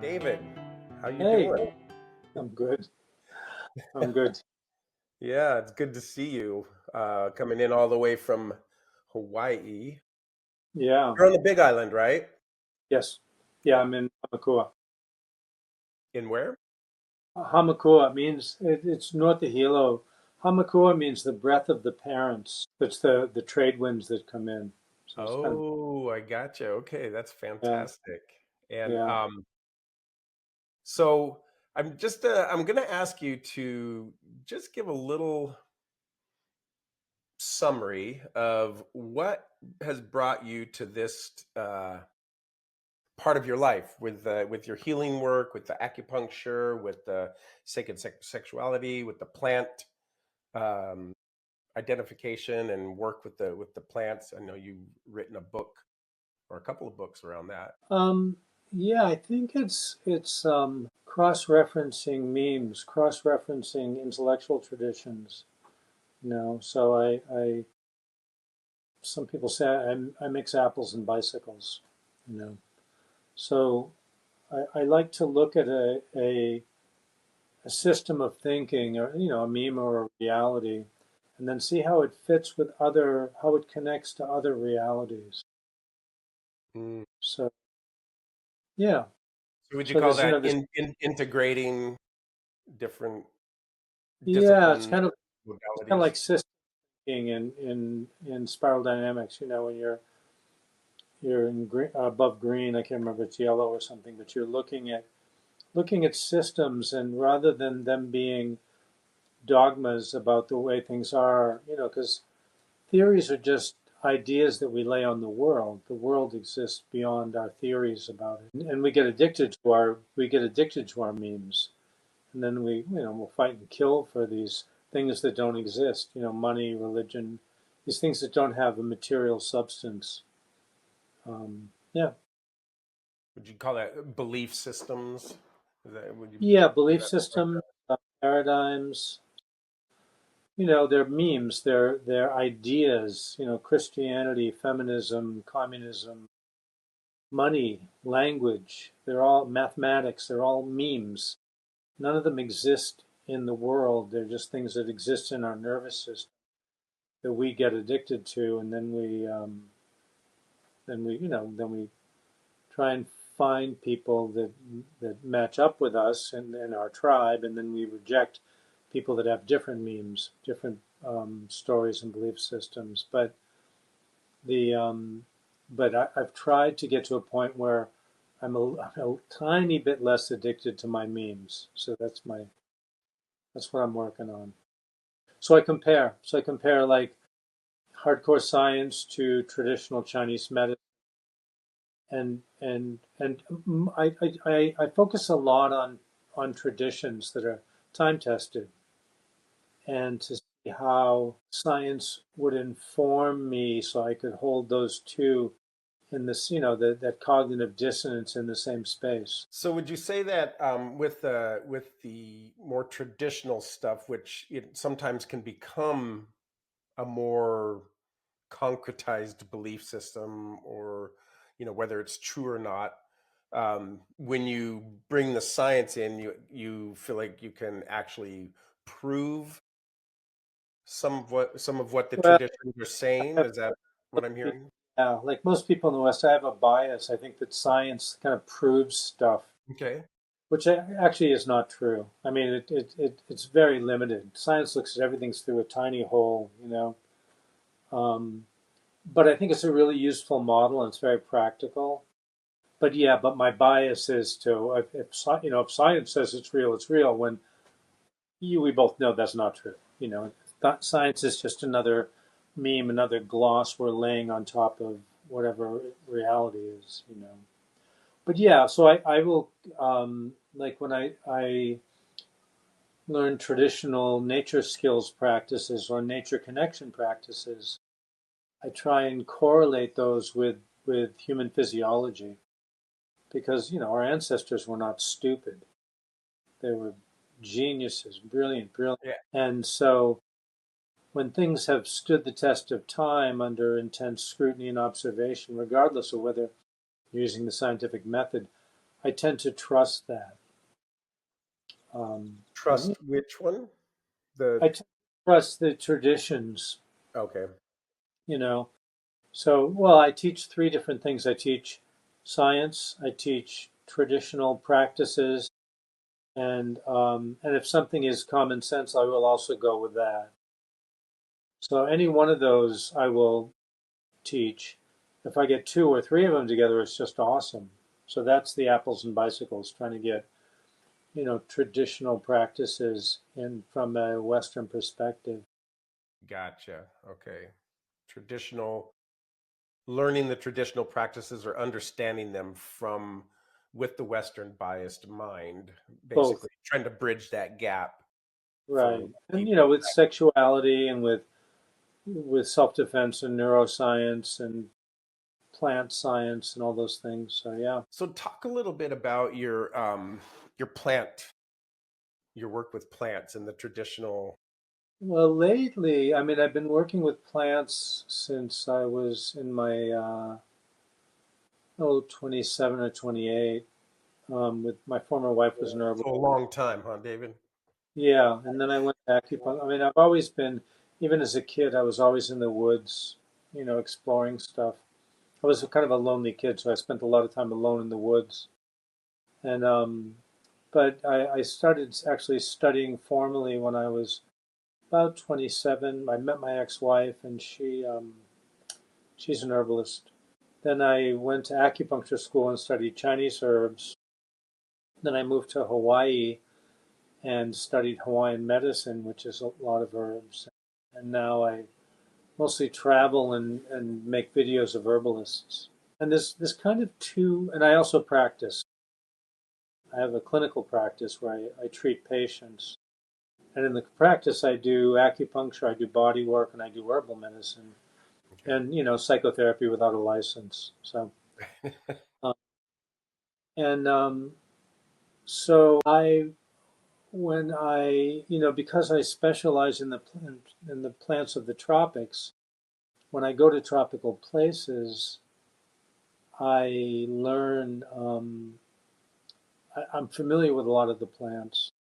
David, how you Hey, doing? I'm good. I'm good. Yeah, it's good to see you. Coming in all the way from Hawaii. Yeah. You're on the Big Island, right? Yes. Yeah, Yeah. I'm in Hamakua. In where? Hamakua means it's north of Hilo. Hamakua means the breath of the parents. It's the trade winds that come in. So it's kind of Oh, I gotcha. Okay, that's yeah, fantastic. And yeah. so I'm gonna ask you to just give a little summary of what has brought you to this part of your life with your healing work, with the acupuncture, with the sacred sexuality, with the plant um, identification and work with the plants. I know you've written a book or a couple of books around that. Um, yeah, I think it's cross-referencing memes, cross-referencing intellectual traditions. So I some people say I mix apples and bicycles. You know, so I like to look at a system of thinking, or a meme or a reality, and then see how it fits with how it connects to other realities. Mm. So yeah, So would you so call there's that this integrating different yeah, disciplines, it's kind of modalities? like system thinking in spiral dynamics. When you're in green, above green, I can't remember if it's yellow or something, but you're looking at systems, and rather than them being dogmas about the way things are, because theories are just ideas that we lay on the world. The world exists beyond our theories about it, and we get addicted to our memes, and then we'll fight and kill for these things that don't exist. Money, religion, these things that don't have a material substance. Yeah, Would you call that belief systems? Would you yeah, say belief that like systems, paradigms. They're memes. They're ideas. Christianity, feminism, communism, money, language, they're all mathematics, they're all memes. None of them exist in the world. They're just things that exist in our nervous system that we get addicted to, and then we try and find people that match up with us and our tribe, and then we reject people that have different memes, different stories and belief systems. The I've tried to get to a point where I'm a tiny bit less addicted to my memes. So that's what I'm working on. So I compare. Like hardcore science to traditional Chinese medicine, and I focus a lot on traditions that are time tested, and to see how science would inform me, so I could hold those two in this, that cognitive dissonance in the same space. So would you say that with the more traditional stuff, which it sometimes can become a more concretized belief system, or whether it's true or not, when you bring the science in, you feel like you can actually prove some of what the Well, traditions are saying? I Is that what I'm hearing? yeah, like most people in the West, I have a bias. I think that science kind of proves stuff, Okay. which actually is not true. I mean, it's very limited. Science looks at everything through a tiny hole. Um, but I think it's a really useful model and it's very practical. But yeah, but my bias is to if science says it's real, it's real. When we both know that's not true. Science is just another meme, another gloss we're laying on top of whatever reality is. But yeah, so I will, like when I learn traditional nature skills practices or nature connection practices, I try and correlate those with human physiology, because our ancestors were not stupid. They were geniuses, brilliant, brilliant. Yeah. And so when things have stood the test of time under intense scrutiny and observation, regardless of whether you're using the scientific method, I tend to trust that. And Trust which one? The I tend to trust the traditions, okay. you know. So, well, I teach three different things. I teach science, I teach traditional practices, and if something is common sense, I will also go with that. So any one of those I will teach. If I get two or three of them together, it's just awesome. So that's the apples and bicycles, trying to get, traditional practices in from a Western perspective. Gotcha. Okay. Traditional learning the traditional practices or understanding them from with the Western biased mind, Both, basically trying to bridge that gap right. for And people. with sexuality and with self-defense and neuroscience and plant science and all those things. So yeah. So talk a little bit about your plant, your work with plants and the traditional. Well, lately, I mean, I've been working with plants since I was in my 27 or 28. With my former wife was an herbalist. So a long time, huh, David? Yeah, and then I went to acupuncture. I mean, I've always been, even as a kid, I was always in the woods, exploring stuff. I was kind of a lonely kid, so I spent a lot of time alone in the woods. And but I started actually studying formally when I was about 27. I met my ex-wife, and she's an herbalist. Then I went to acupuncture school and studied Chinese herbs. Then I moved to Hawaii and studied Hawaiian medicine, which is a lot of herbs. And now I mostly travel and make videos of herbalists. And this kind of two, and I also practice. I have a clinical practice where I treat patients. And in the practice, I do acupuncture, I do body work, and I do herbal medicine, Okay. and psychotherapy without a license. So, uh, and so when I, because I specialize in the plants of the tropics, when I go to tropical places, I learn. I'm familiar with a lot of the plants,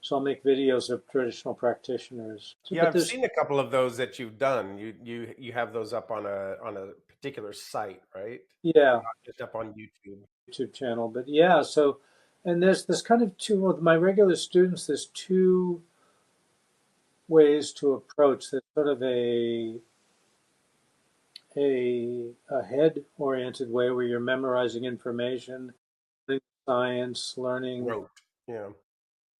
so I'll make videos of traditional practitioners. So, Yeah, but I've there's seen a couple of those that you've done. You have those up on a particular site, right? They're yeah, not just up on YouTube. YouTube channel, but yeah. So, and there's kind of two with my regular students. There's two ways to approach. There's sort of a head-oriented way where you're memorizing information, learning science, learning, Rote. Yeah.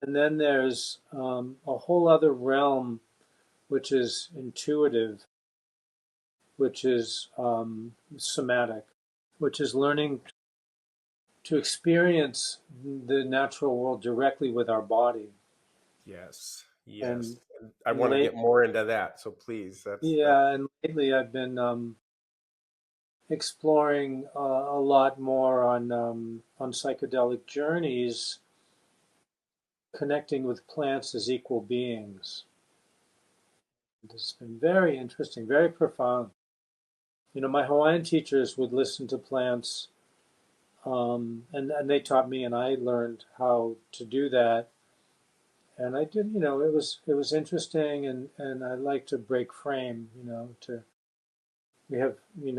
and then there's a whole other realm which is intuitive, which is somatic, which is learning to experience the natural world directly with our body. Yes. Yes. And And I want to late, get more into that. So please, that's yeah, and lately I've been exploring a lot more on psychedelic journeys, connecting with plants as equal beings. It's been very interesting, very profound. My Hawaiian teachers would listen to plants, and they taught me, and I learned how to do that. And I did, it was interesting, and I like to break frame. To we have, we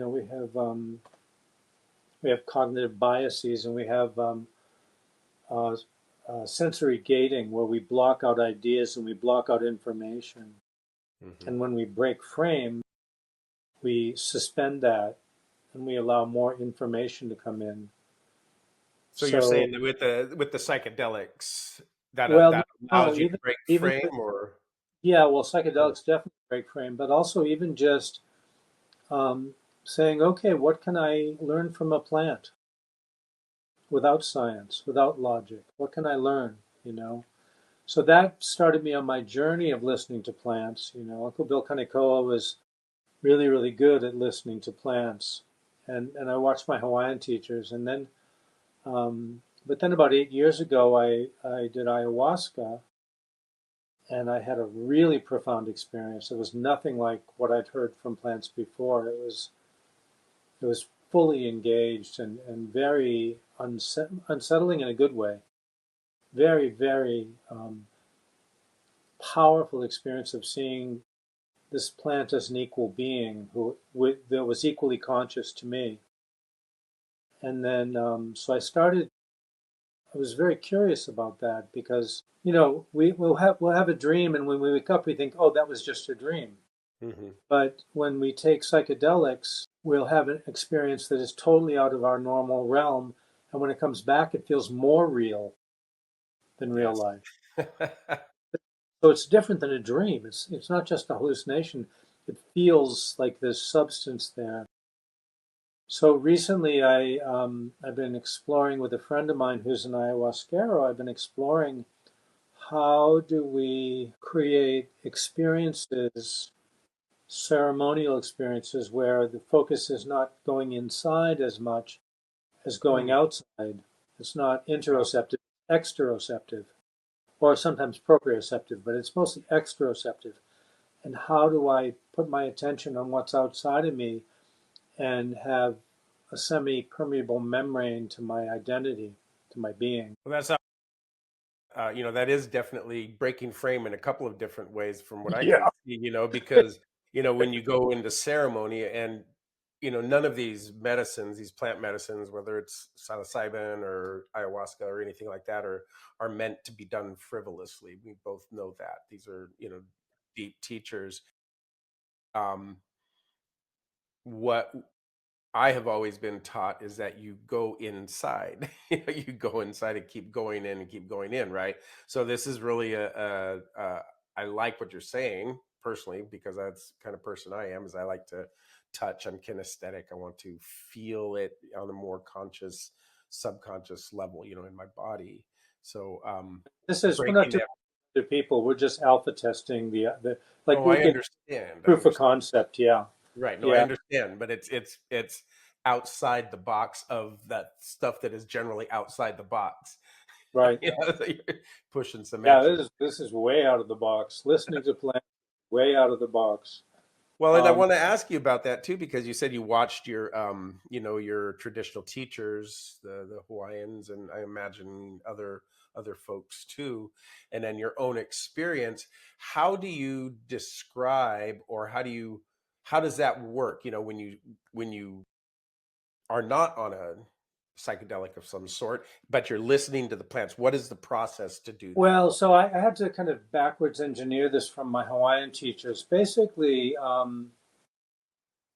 have cognitive biases, and we have uh, sensory gating, where we block out ideas and we block out information. hmm. And when we break frame, we suspend that and we allow more information to come in. So you're So, saying that with the psychedelics that well, that no, allows you to break even frame or yeah, well, or psychedelics definitely break frame, but also even just um, saying, okay, what can I learn from a plant without science, without logic? What can I learn? You know. So that started me on my journey of listening to plants. Uncle Bill Kanekoa was really, really good at listening to plants, and I watched my Hawaiian teachers, and then, but then about 8 years ago, I did ayahuasca, and I had a really profound experience. It was nothing like what I'd heard from plants before. It was fully engaged and very unsettling in a good way. Very, very powerful experience of seeing this plant as an equal being that was equally conscious to me. And then, so I was very curious about that because, we'll have a dream, and when we wake up, we think, oh, that was just a dream. Hmm. But when we take psychedelics, we'll have an experience that is totally out of our normal realm. And when it comes back, it feels more real than real Yes. life. So it's different than a dream. It's not just a hallucination. It feels like there's substance there. So recently, I've been exploring with a friend of mine who's an ayahuasquero. I've been exploring how do we create experiences, ceremonial experiences, where the focus is not going inside as much as going Mm. outside. It's not Wow. interoceptive, exteroceptive, or sometimes proprioceptive, but it's mostly exteroceptive. And how do I put my attention on what's outside of me and have a semi-permeable membrane to my identity, to my being? Well, that's how, that is definitely breaking frame in a couple of different ways from what I can Yeah. see, because, when you go into ceremony and, none of these medicines, these plant medicines, whether it's psilocybin or ayahuasca or anything like that, are meant to be done frivolously. We both know that. These are, deep teachers. Um, what I have always been taught is that you go inside. You go inside and keep going in and keep going in, right? So this is really I like what you're saying personally because that's the kind of person I am. Is I like to touch. I'm kinesthetic. I want to feel it on a more conscious, subconscious level, in my body. So We're not breaking doing that. it to people. We're just alpha testing the like Oh, we're I getting understand. I proof of understand. concept. Yeah, Right. No, I yeah, understand, but it's outside the box of that stuff that is generally outside the box. right. So you're pushing some Yeah, edges. this is way out of the box. Listening to plants, way out of the box. Well, and I Um, want to ask you about that too, because you said you watched your traditional teachers, the Hawaiians, and I imagine other folks too, and then your own experience. How do you describe, or how does that work? When you are not on a psychedelic of some sort, but you're listening to the plants. What is the process to do that? well, so I had to kind of backwards engineer this from my Hawaiian teachers. Basically,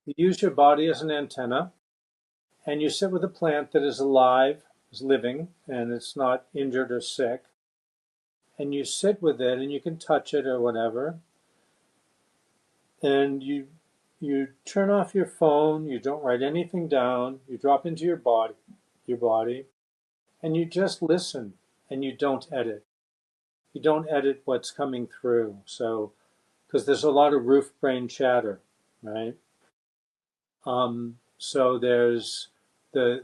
you use your body as an antenna, and you sit with a plant that is alive, is living, and it's not injured or sick. And you sit with it, and you can touch it or whatever. And you turn off your phone. You don't write anything down. You drop into your body, and you just listen, and you don't edit. You don't edit what's coming through. So, because there's a lot of roof brain chatter, right? So there's the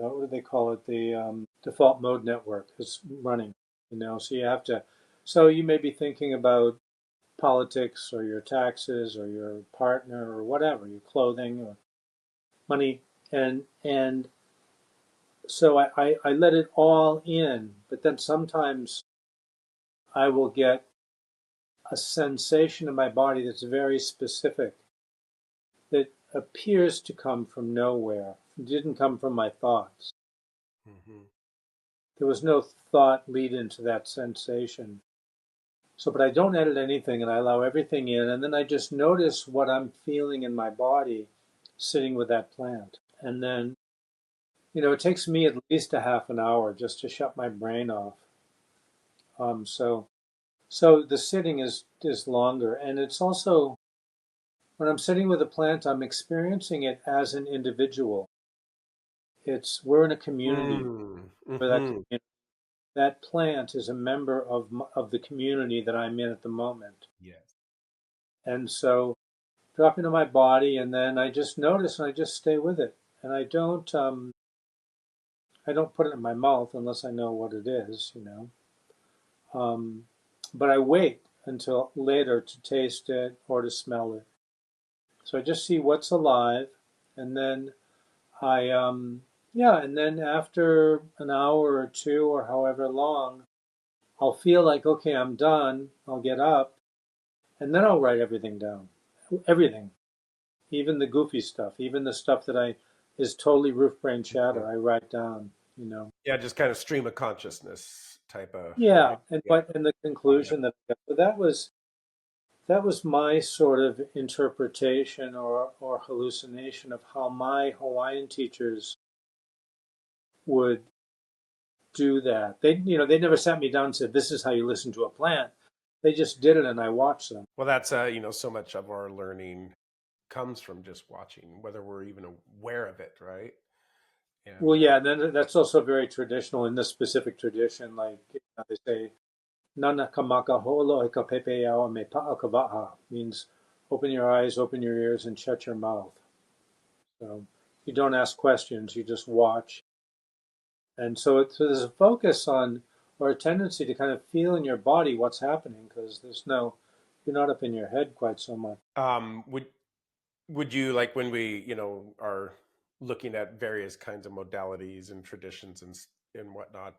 what do they call it, the default mode network is running, so you have to, so you may be thinking about politics or your taxes or your partner or whatever, your clothing or money, and so I let it all in, but then sometimes I will get a sensation in my body that's very specific, that appears to come from nowhere. It didn't come from my thoughts. Hmm. There was no thought lead into that sensation. So, but I don't edit anything and I allow everything in. And then I just notice what I'm feeling in my body sitting with that plant. And then, it takes me at least a half an hour just to shut my brain off. So the sitting is longer. And it's also, when I'm sitting with a plant, I'm experiencing it as an individual. We're in a community Mm, where that hmm. that plant is a member of the community that I'm in at the moment. Yes. And so drop into my body, and then I just notice and I just stay with it. And I don't put it in my mouth unless I know what it is. Um, but I wait until later to taste it or to smell it. So I just see what's alive, and then I yeah, and then after an hour or two or however long, I'll feel like, okay, I'm done. I'll get up, and then I'll write everything down. Everything, even the goofy stuff, even the stuff that I is totally roof brain Mhm. chatter, I write down, you know. Yeah, just kind of stream of consciousness type of, Yeah, right? and Yeah. but and the Oh, yeah. conclusion that that was my sort of interpretation or hallucination of how my Hawaiian teachers would do that. They never sat me down and said, "This is how you listen to a plant." They just did it, and I watched them. Well, that's so much of our learning comes from just watching, whether we're even aware of it, right? And Well, yeah, and then that's also very traditional in this specific tradition. Like they say, "Nana kamaka holo ka pepe ao me pa'a," means open your eyes, open your ears, and shut your mouth. So you don't ask questions; you just watch. And so there's a focus on, or a tendency to kind of feel in your body what's happening because you're not up in your head quite so much. would you like when we are looking at various kinds of modalities and traditions and whatnot?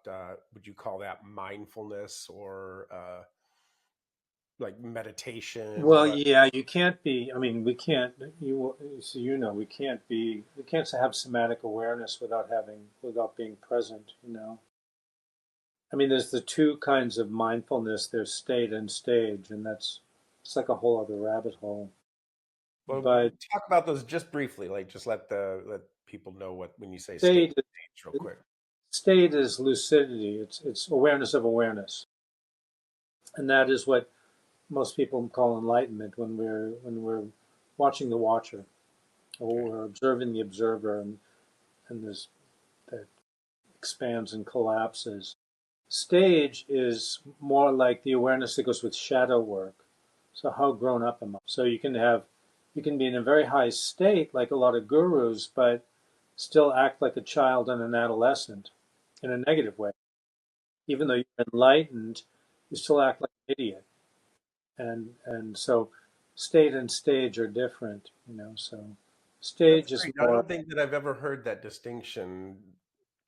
Would you call that mindfulness or like meditation? Well, What? yeah, you can't be. I mean, we can't. So we can't have somatic awareness without being present. I mean, there's the two kinds of mindfulness. There's state and stage, and it's like a whole other rabbit hole. Well, But talk about those just briefly. Like, just let people know what when you say state state stage, real quick. state is lucidity. It's awareness of awareness, and that is what most people call enlightenment when we're watching the watcher Okay. or we're observing the observer, and this that expands and collapses. Stage is more like the awareness that goes with shadow work. So how grown up am I? So you can be in a very high state like a lot of gurus, but still act like a child and an adolescent in a negative way. Even though you're enlightened, you still act like an idiot. And so state and stage are different. So That's stage is great. I more, don't think that I've ever heard that distinction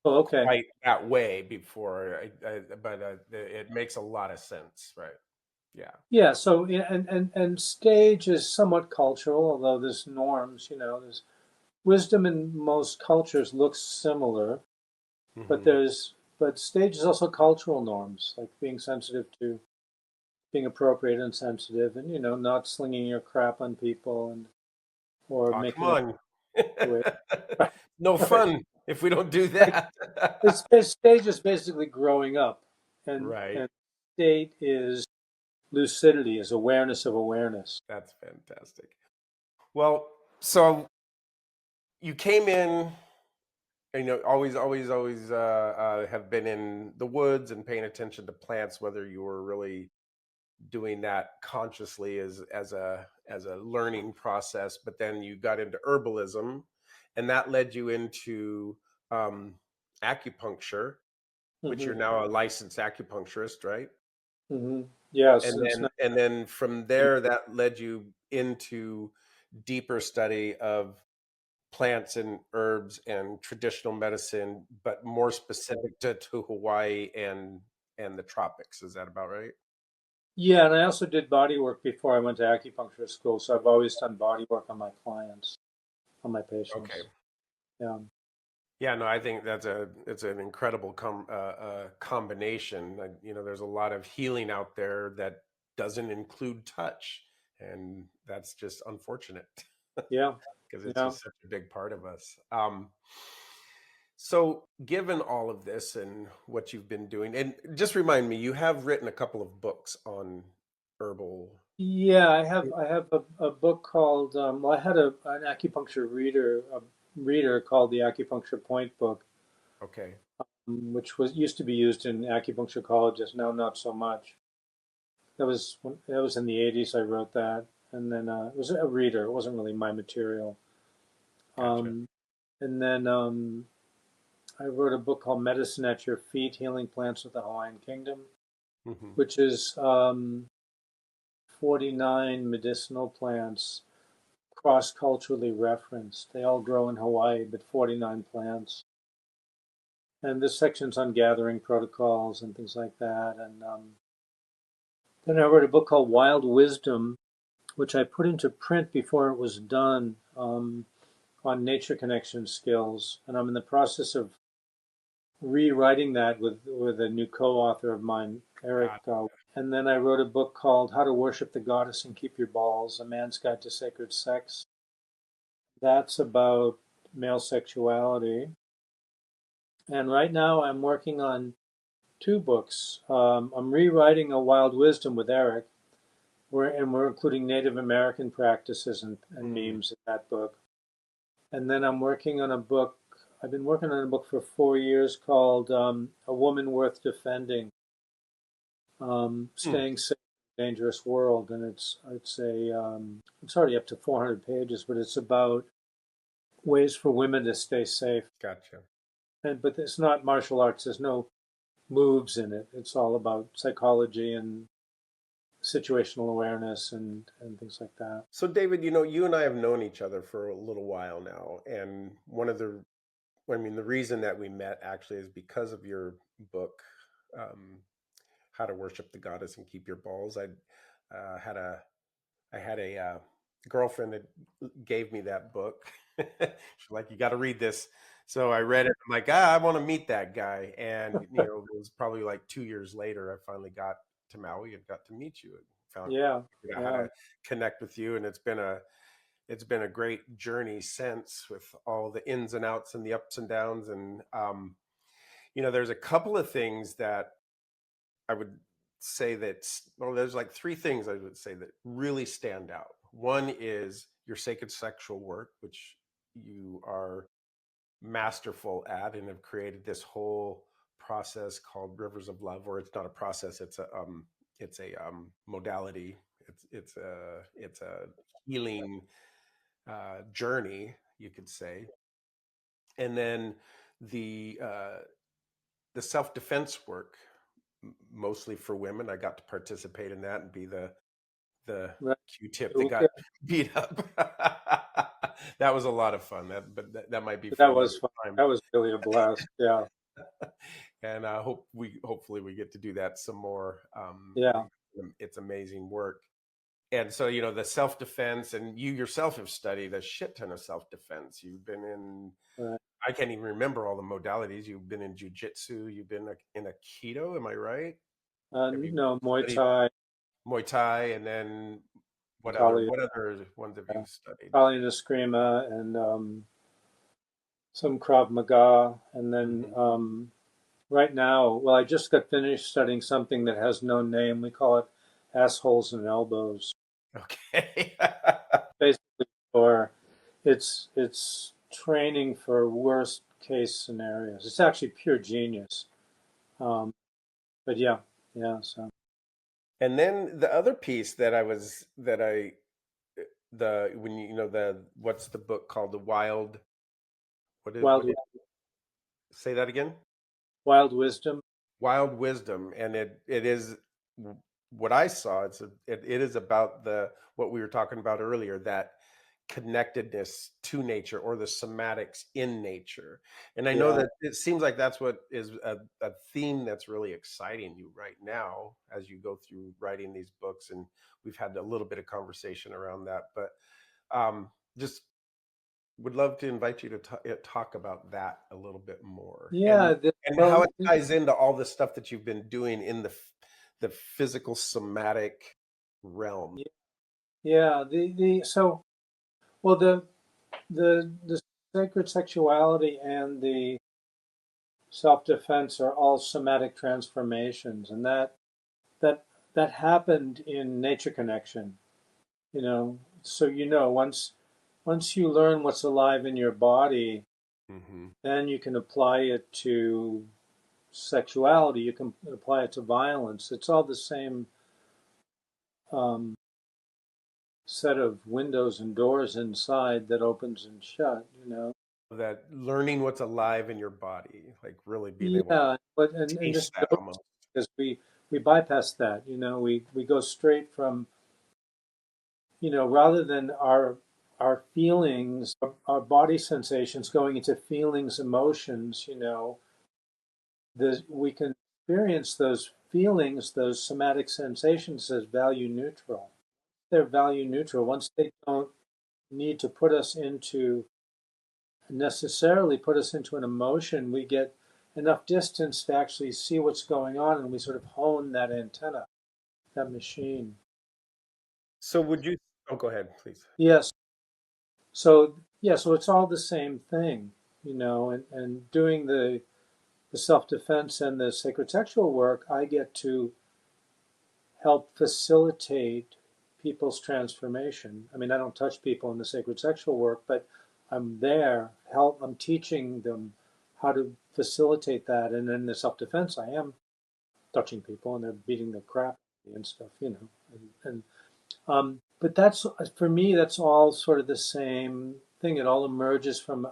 oh, okay. quite that way before. But it makes a lot of sense, right? Yeah. Yeah, so yeah, and stage is somewhat cultural, although there's norms. There's wisdom in most cultures looks similar, but Hmm. but stage is also cultural norms, like being sensitive to being appropriate and sensitive, and not slinging your crap on people and or Oh, come making a on. situation. No Right. fun if we don't do Like that. stage is basically growing up, and Right. and state is lucidity, is awareness of awareness. That's fantastic. Well, so you came in, always have been in the woods and paying attention to plants, whether you were really doing that consciously as a learning process, but then you got into herbalism, and that led you into um, acupuncture, which Hmm. you're now a licensed acupuncturist, right? Hmm. Yeah, And since then from there, that led you into deeper study of plants and herbs and traditional medicine, but more specific to Hawaii and the tropics. Is that about right? Yeah, and I also did body work before I went to acupuncture school, so I've always done body work on my clients, on my Okay. patients. Yeah. Yeah, no, I think it's an incredible combination. There's a lot of healing out there that doesn't include touch, and that's just unfortunate Yeah. because it's Yeah. just such a big part of us. So, given all of this and what you've been doing, and just remind me, you have written a couple of books on herbal. Yeah, I have a book called well, I had an acupuncture reader called the Acupuncture Point Book, Okay, which was used to be used in acupuncture colleges, now not so much. That was in the 80s. I wrote that, and then it was a reader. It wasn't really my material. gotcha. Um, and then I wrote a book called Medicine at Your Feet: Healing Plants of the Hawaiian Kingdom, Hmm. which is 49 medicinal plants cross-culturally referenced. They all grow in Hawaii, but 49 plants. And this section's on gathering protocols and things like that. And then I wrote a book called Wild Wisdom, which I put into print before it was done, on nature connection skills. And I'm in the process of rewriting that with a new co-author of mine, Eric. God. And then I wrote a book called How to Worship the Goddess and Keep Your Balls, A Man's Guide to Sacred Sex. That's about male sexuality. And right now I'm working on two books. I'm rewriting A Wild Wisdom with Eric, and we're including Native American practices and Mm. memes in that book. And then I'm working on a book. I've been working on a book for 4 years called A Woman Worth Defending, Mm. Staying Safe in a Dangerous World. And it's already up to 400 pages, but it's about ways for women to stay safe. Gotcha. But it's not martial arts. There's no moves in it. It's all about psychology and situational awareness and things like that. So, David, you and I have known each other for a little while now, and the reason that we met actually is because of your book, um, "How to Worship the Goddess and Keep Your Balls." Uh, had a I had a girlfriend that gave me that book. She's like, "You got to read this." So I read it. I'm like, I want to meet that guy. And it was probably like 2 years later, I finally got to Maui and got to meet you and Yeah, figured out how yeah, to connect with you. And it's been a great journey since, with all the ins and outs and the ups and downs. And there's a couple of things that I would say there's like three things I would say that really stand out. One is your sacred sexual work, which you are masterful at and have created this whole process called Rivers of Love, or it's not a process, it's a modality. It's a healing journey, you could say. And then the uh, the self defense work, mostly for women. I got to participate in that and be the right. Q-tip that got Okay. beat up. That was a lot of fun. That might be for That another was fun. time. That was really a blast. Yeah, And hopefully we get to do that some more. yeah, It's amazing work. And so, the self defense, and you yourself have studied a shit ton of self defense. You've been in, right. I can't even remember all the modalities. You've been in jujitsu. You've been in Aikido. Am I right? Have you No, Muay studied Thai, Muay Thai, and then what other Italian, what other ones have yeah. you studied? Italian Eskrima, and some Krav Maga, and then Mhm. right now, well, I just got finished studying something that has no name. We call it assholes and elbows. Okay. Basically, for it's training for worst case scenarios. It's actually pure genius. Um, but yeah, yeah. So And then the other piece that I the when the what's the book called? The Wild, what wild, did say that again? wild wisdom. Wild Wisdom, and it is what I saw. It is about the what we were talking about earlier, that connectedness to nature, or the somatics in nature. And I know Yeah, that it seems like that's what is a theme that's really exciting you right now as you go through writing these books. And we've had a little bit of conversation around that, but just would love to invite you to talk about that a little bit more, and yeah. how Well, it ties into all the stuff that you've been doing in the physical somatic realm. yeah. The so well the sacred sexuality and the self defense are all somatic transformations, and that that happened in nature connection. So once you learn what's alive in your body, Hmm. then you can apply it to sexuality. You can apply it to violence. It's all the same um, set of windows and doors inside that opens and shut. That learning what's alive in your body, like really being able Yeah, but to and taste just that notice, almost. because we bypass that. We go straight from, rather than our feelings, our body sensations going into feelings, emotions, we can experience those feelings, those somatic sensations as value neutral. They're value neutral. Once they don't need to necessarily put us into an emotion, we get enough distance to actually see what's going on, and we sort of hone that antenna, that machine. So would you? Oh, go ahead, please. Yes. So yeah, so it's all the same thing, and doing the self-defense and the sacred sexual work, I get to help facilitate people's transformation. I mean, I don't touch people in the sacred sexual work, but I'm there, I'm teaching them how to facilitate that. And in the self-defense, I am touching people and they're beating the crap out of me and stuff, but that's, for me, that's all sort of the same thing. It all emerges from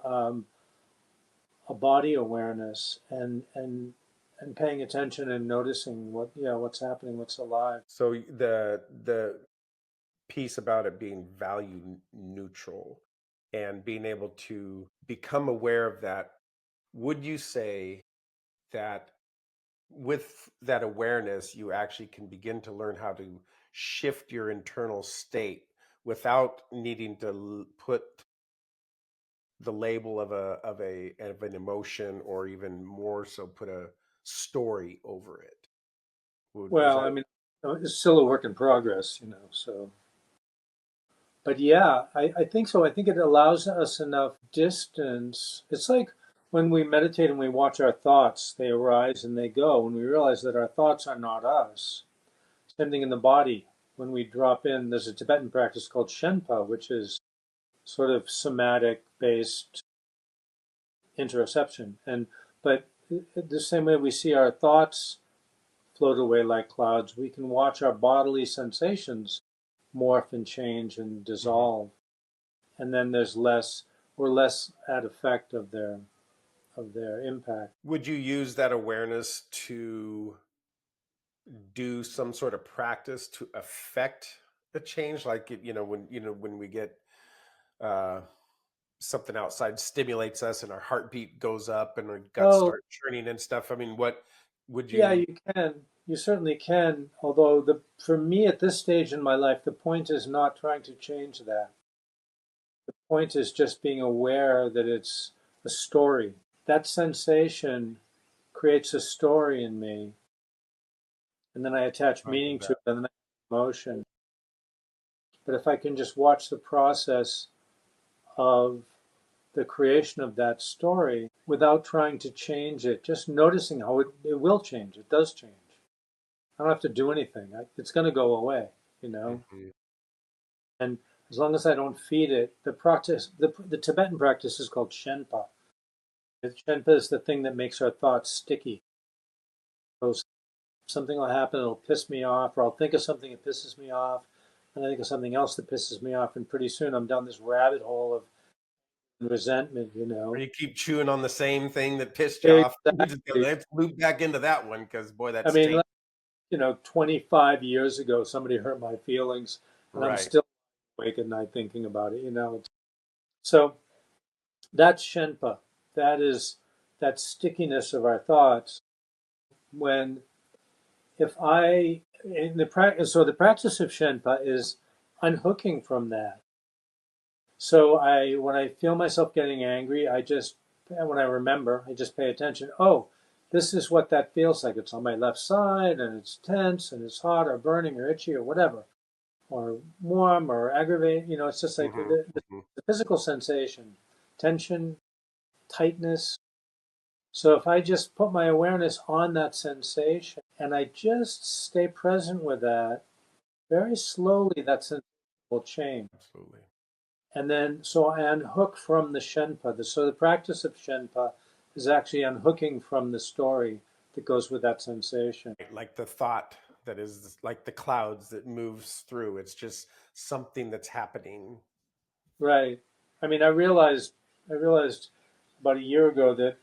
a body awareness and paying attention and noticing what's happening, what's alive. So the piece about it being value neutral and being able to become aware of that, would you say that with that awareness, you actually can begin to learn how to shift your internal state without needing to put the label of an emotion, or even more so put a story over it? Is Well, I that mean, it's still a work in progress, so, but yeah, I think so. I think it allows us enough distance. It's like when we meditate and we watch our thoughts, they arise and they go, and we realize that our thoughts are not us. Same thing in the body. When we drop in, there's a Tibetan practice called Shenpa, which is sort of somatic based interoception. But the same way we see our thoughts float away like clouds, we can watch our bodily sensations morph and change and Mhm. dissolve. And then we're less at effect of their impact. Would you use that awareness to do some sort of practice to affect a change, like when we get uh something outside stimulates us and our heartbeat goes up and our guts Oh, start churning and stuff? I mean, what would yeah, you? you can. You certainly can. Although for me at this stage in my life, the point is not trying to change that. The point is just being aware that it's a story. That sensation creates a story in me, and then I attach I love meaning to that. it, and then emotion. But if I can just watch the process of the creation of that story without trying to change it, just noticing how it will change. It does change. I don't have to do anything. It's going to go away, you know. Mhm. And as long as I don't feed it, the Tibetan practice is called Shenpa. Shenpa is the thing that makes our thoughts sticky. So something will happen, it'll piss me off, or I'll think of something that pisses me off, and I think of something else that pisses me off, and pretty soon I'm down this rabbit hole of resentment, Or you keep chewing on the same thing that pissed you off. You just go, Exactly. let's loop back into that one because boy, that I mean, stinks. 25 years ago, somebody hurt my feelings, and I'm Right. still awake at night thinking about it. So that's Shenpa. That is that stickiness of our thoughts. When if I in the practice, so the practice of Shenpa is unhooking from that. So when I feel myself getting angry, when I remember, I just pay attention. Oh, this is what that feels like. It's on my left side, and it's tense, and it's hot, or burning, or itchy, or whatever, or warm, or aggravated. It's just like Hmm. Hmm. the physical sensation, tension, tightness. So if I just put my awareness on that sensation, and I just stay present with that, very slowly that sensation will change. Absolutely. And then, so I unhook from the Shenpa. So the practice of Shenpa is actually unhooking from the story that goes with that sensation. Like the thought that is like the clouds that moves through. It's just something that's happening. Right. I mean, I realized about a year ago that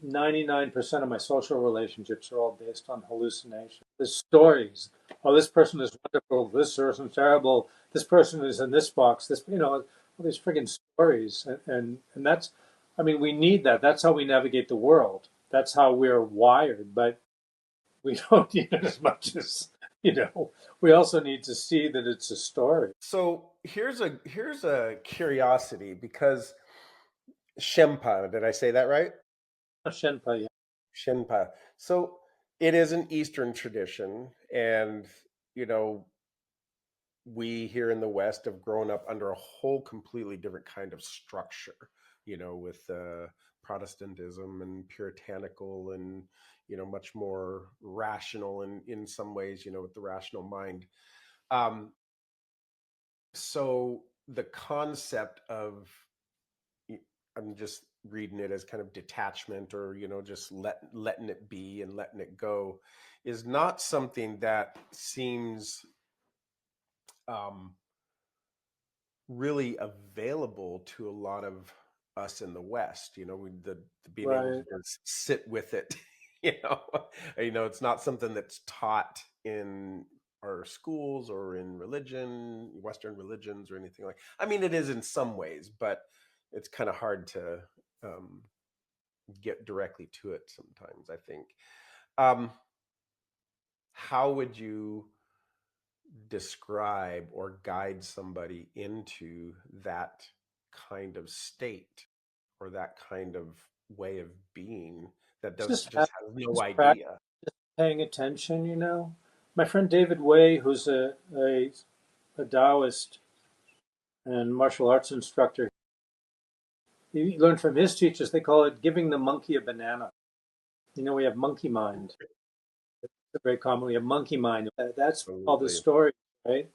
99% of my social relationships are all based on hallucination. The stories. Oh, this person is wonderful. This person's terrible. This person is in this box. all these friggin' stories, and that's, I mean, we need that. That's how we navigate the world. That's how we're wired. But we don't need it as much as we also need to see that it's a story. So here's a curiosity because Shempa, did I say that right? Shenpa, yeah. Shenpa. So it is an Eastern tradition, and you know, we here in the West have grown up under a whole completely different kind of structure, with Protestantism and puritanical and much more rational in some ways, with the rational mind. Um, so the concept of I'm just reading it as kind of detachment or just letting it be and letting it go is not something that seems um, really available to a lot of us in the West. The being able to Right. just sit with it. you know, it's not something that's taught in our schools or in religion, Western religions or anything like. I mean, it is in some ways, but it's kind of hard to um, get directly to it sometimes. I think. Um, how would you describe or guide somebody into that kind of state or that kind of way of being that It's does just just has no just practice, idea? paying attention. My friend David Way, who's a Taoist and martial arts instructor, he learned from his teachers. They call it giving the monkey a banana. We have monkey mind. Very commonly a monkey mind. That's all the Absolutely. story, right?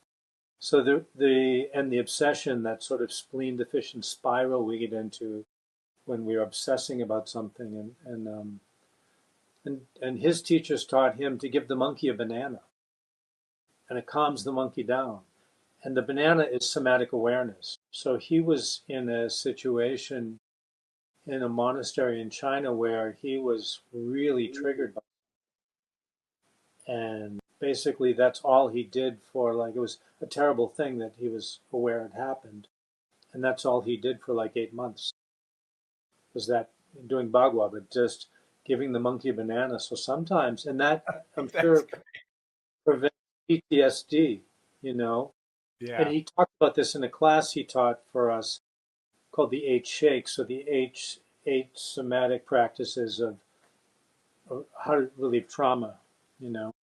So the obsession, that sort of spleen deficient spiral we get into when we're obsessing about something, and his teachers taught him to give the monkey a banana, and it calms the monkey down. And the banana is somatic awareness. So he was in a situation in a monastery in China where he was really triggered by, and basically that's all he did for, like, it was a terrible thing that he was aware had happened, and that's all he did for like 8 months, was that, doing bagua, but just giving the monkey a banana. So sometimes, and that, I'm That's sure, great. prevents PTSD, you know. And Yeah. he talked about this in a class he taught for us called the Eight Shakes, or the eight somatic practices of how to relieve trauma, you know,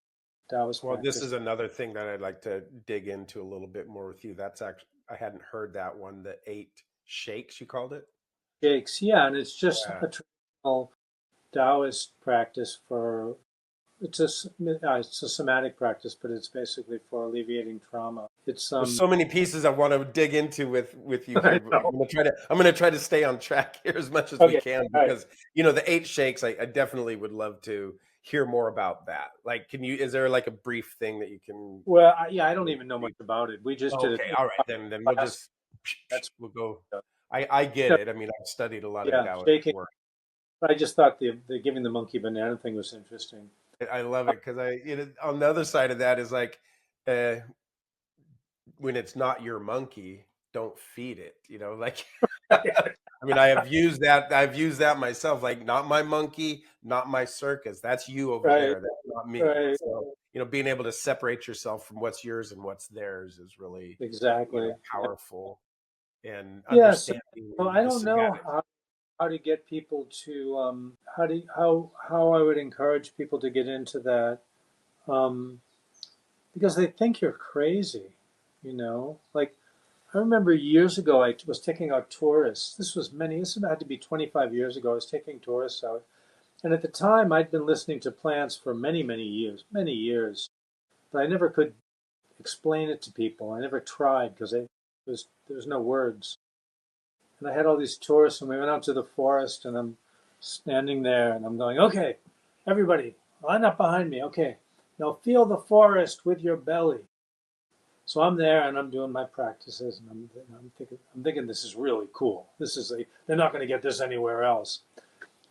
Taoist Well, this practice. is another thing that I'd like to dig into a little bit more with you. That's actually I hadn't heard that one, the eight shakes you called it. Shakes, yeah, and it's just Yeah. a traditional Taoist practice for, it's a somatic practice, but it's basically for alleviating trauma. It's There's so many pieces I want to dig into with you here, I but know. I'm gonna try to stay on track here as much as we Okay, can all right. because the eight shakes. I definitely would love to hear more about that. Like, is there like a brief thing that you can? Well, yeah, I don't even know much about it. We just did it Okay, in all right, then we'll class. just That's we'll go. uh, I get no, it. I mean, I've studied a lot of yeah, Taoist shaking. work. I just thought the giving the monkey banana thing was interesting. I love it because on the other side of that is like, uh, when it's not your monkey, don't feed it. Like I mean, I've used that myself. Like, not my monkey, not my circus. That's you over Right, there. That's not me. right, So, being able to separate yourself from what's yours and what's theirs is really, exactly. Yeah, powerful and yeah. So, understanding so I the don't know somatic. how to get people to how I would encourage people to get into that, um, because they think you're crazy, Like, I remember years ago I was taking out tourists. This had to be 25 years ago. I was taking tourists out. And at the time, I'd been listening to plants for many years, but I never could explain it to people. I never tried because there was no words. And I had all these tourists, and we went out to the forest, and I'm standing there, and I'm going, okay, everybody, line up behind me. Okay, now feel the forest with your belly. So I'm there, and I'm doing my practices, and I'm thinking this is really cool. They're not going to get this anywhere else.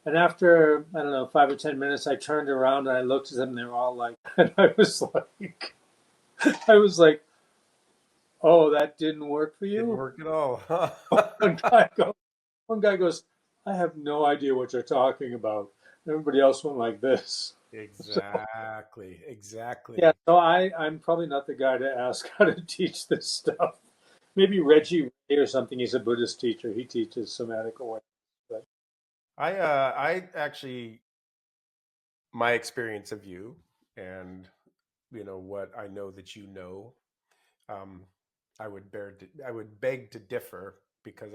And after, I don't know, 5 or 10 minutes, I turned around and I looked at them, and they were all like, and I was like, Oh, that didn't work for Didn't you? work at all. One guy goes, one guy goes, I have no idea what you're talking about. Everybody else went like this. So Exactly, yeah, exactly. so I'm probably not the guy to ask how to teach this stuff. Maybe Reggie Ray or something. He's a Buddhist teacher. He teaches somatic awareness. But I actually, my experience of you, and what I know that you know, um, I would beg to differ, because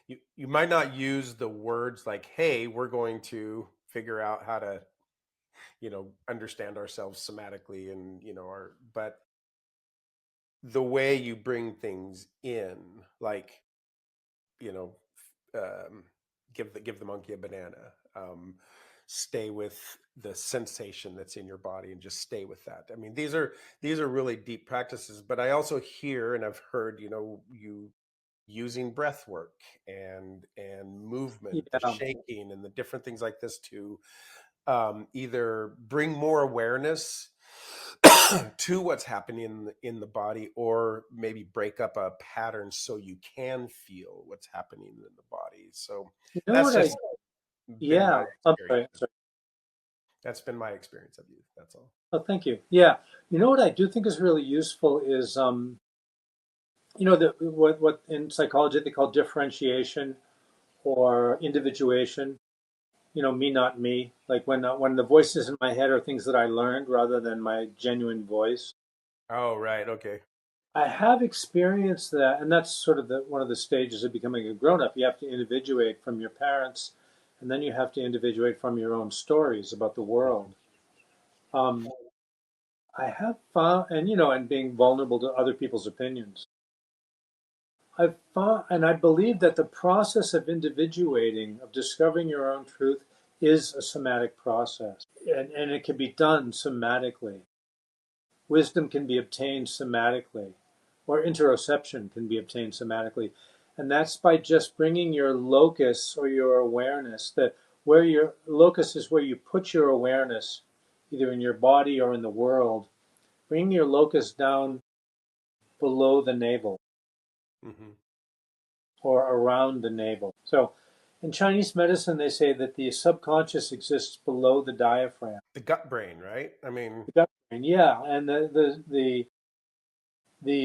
you might not use the words like, "Hey, we're going to figure out how to understand ourselves somatically," and but the way you bring things in, like, you know um, give the monkey a banana. Stay with the sensation that's in your body and just stay with that. I mean, these are really deep practices, but I also hear and I've heard, you using breath work and movement, the yeah, shaking and the different things like this to either bring more awareness to what's happening in the body, or maybe break up a pattern so you can feel what's happening in the body. So you know that's what I? just been my Yeah, I'm experience. sorry. Sorry. That's been my experience of you. That's all. Oh, thank you. Yeah, you know what I do think is really useful is what in psychology they call differentiation or individuation. Me, not me. Like when the voices in my head are things that I learned rather than my genuine voice. Oh, right. Okay. I have experienced that, and that's sort of one of the stages of becoming a grown up. You have to individuate from your parents, and then you have to individuate from your own stories about the world. Um, I have found, and being vulnerable to other people's opinions. I've found, and I believe that the process of individuating, of discovering your own truth, is a somatic process, and it can be done somatically. Wisdom can be obtained somatically, or interoception can be obtained somatically. And that's by just bringing your locus or your awareness, that where your locus is where you put your awareness, either in your body or in the world, bring your locus down below the navel Hmm. or around the navel. So in Chinese medicine, they say that the subconscious exists below the diaphragm. The gut brain, right? I mean, The gut brain, yeah, and the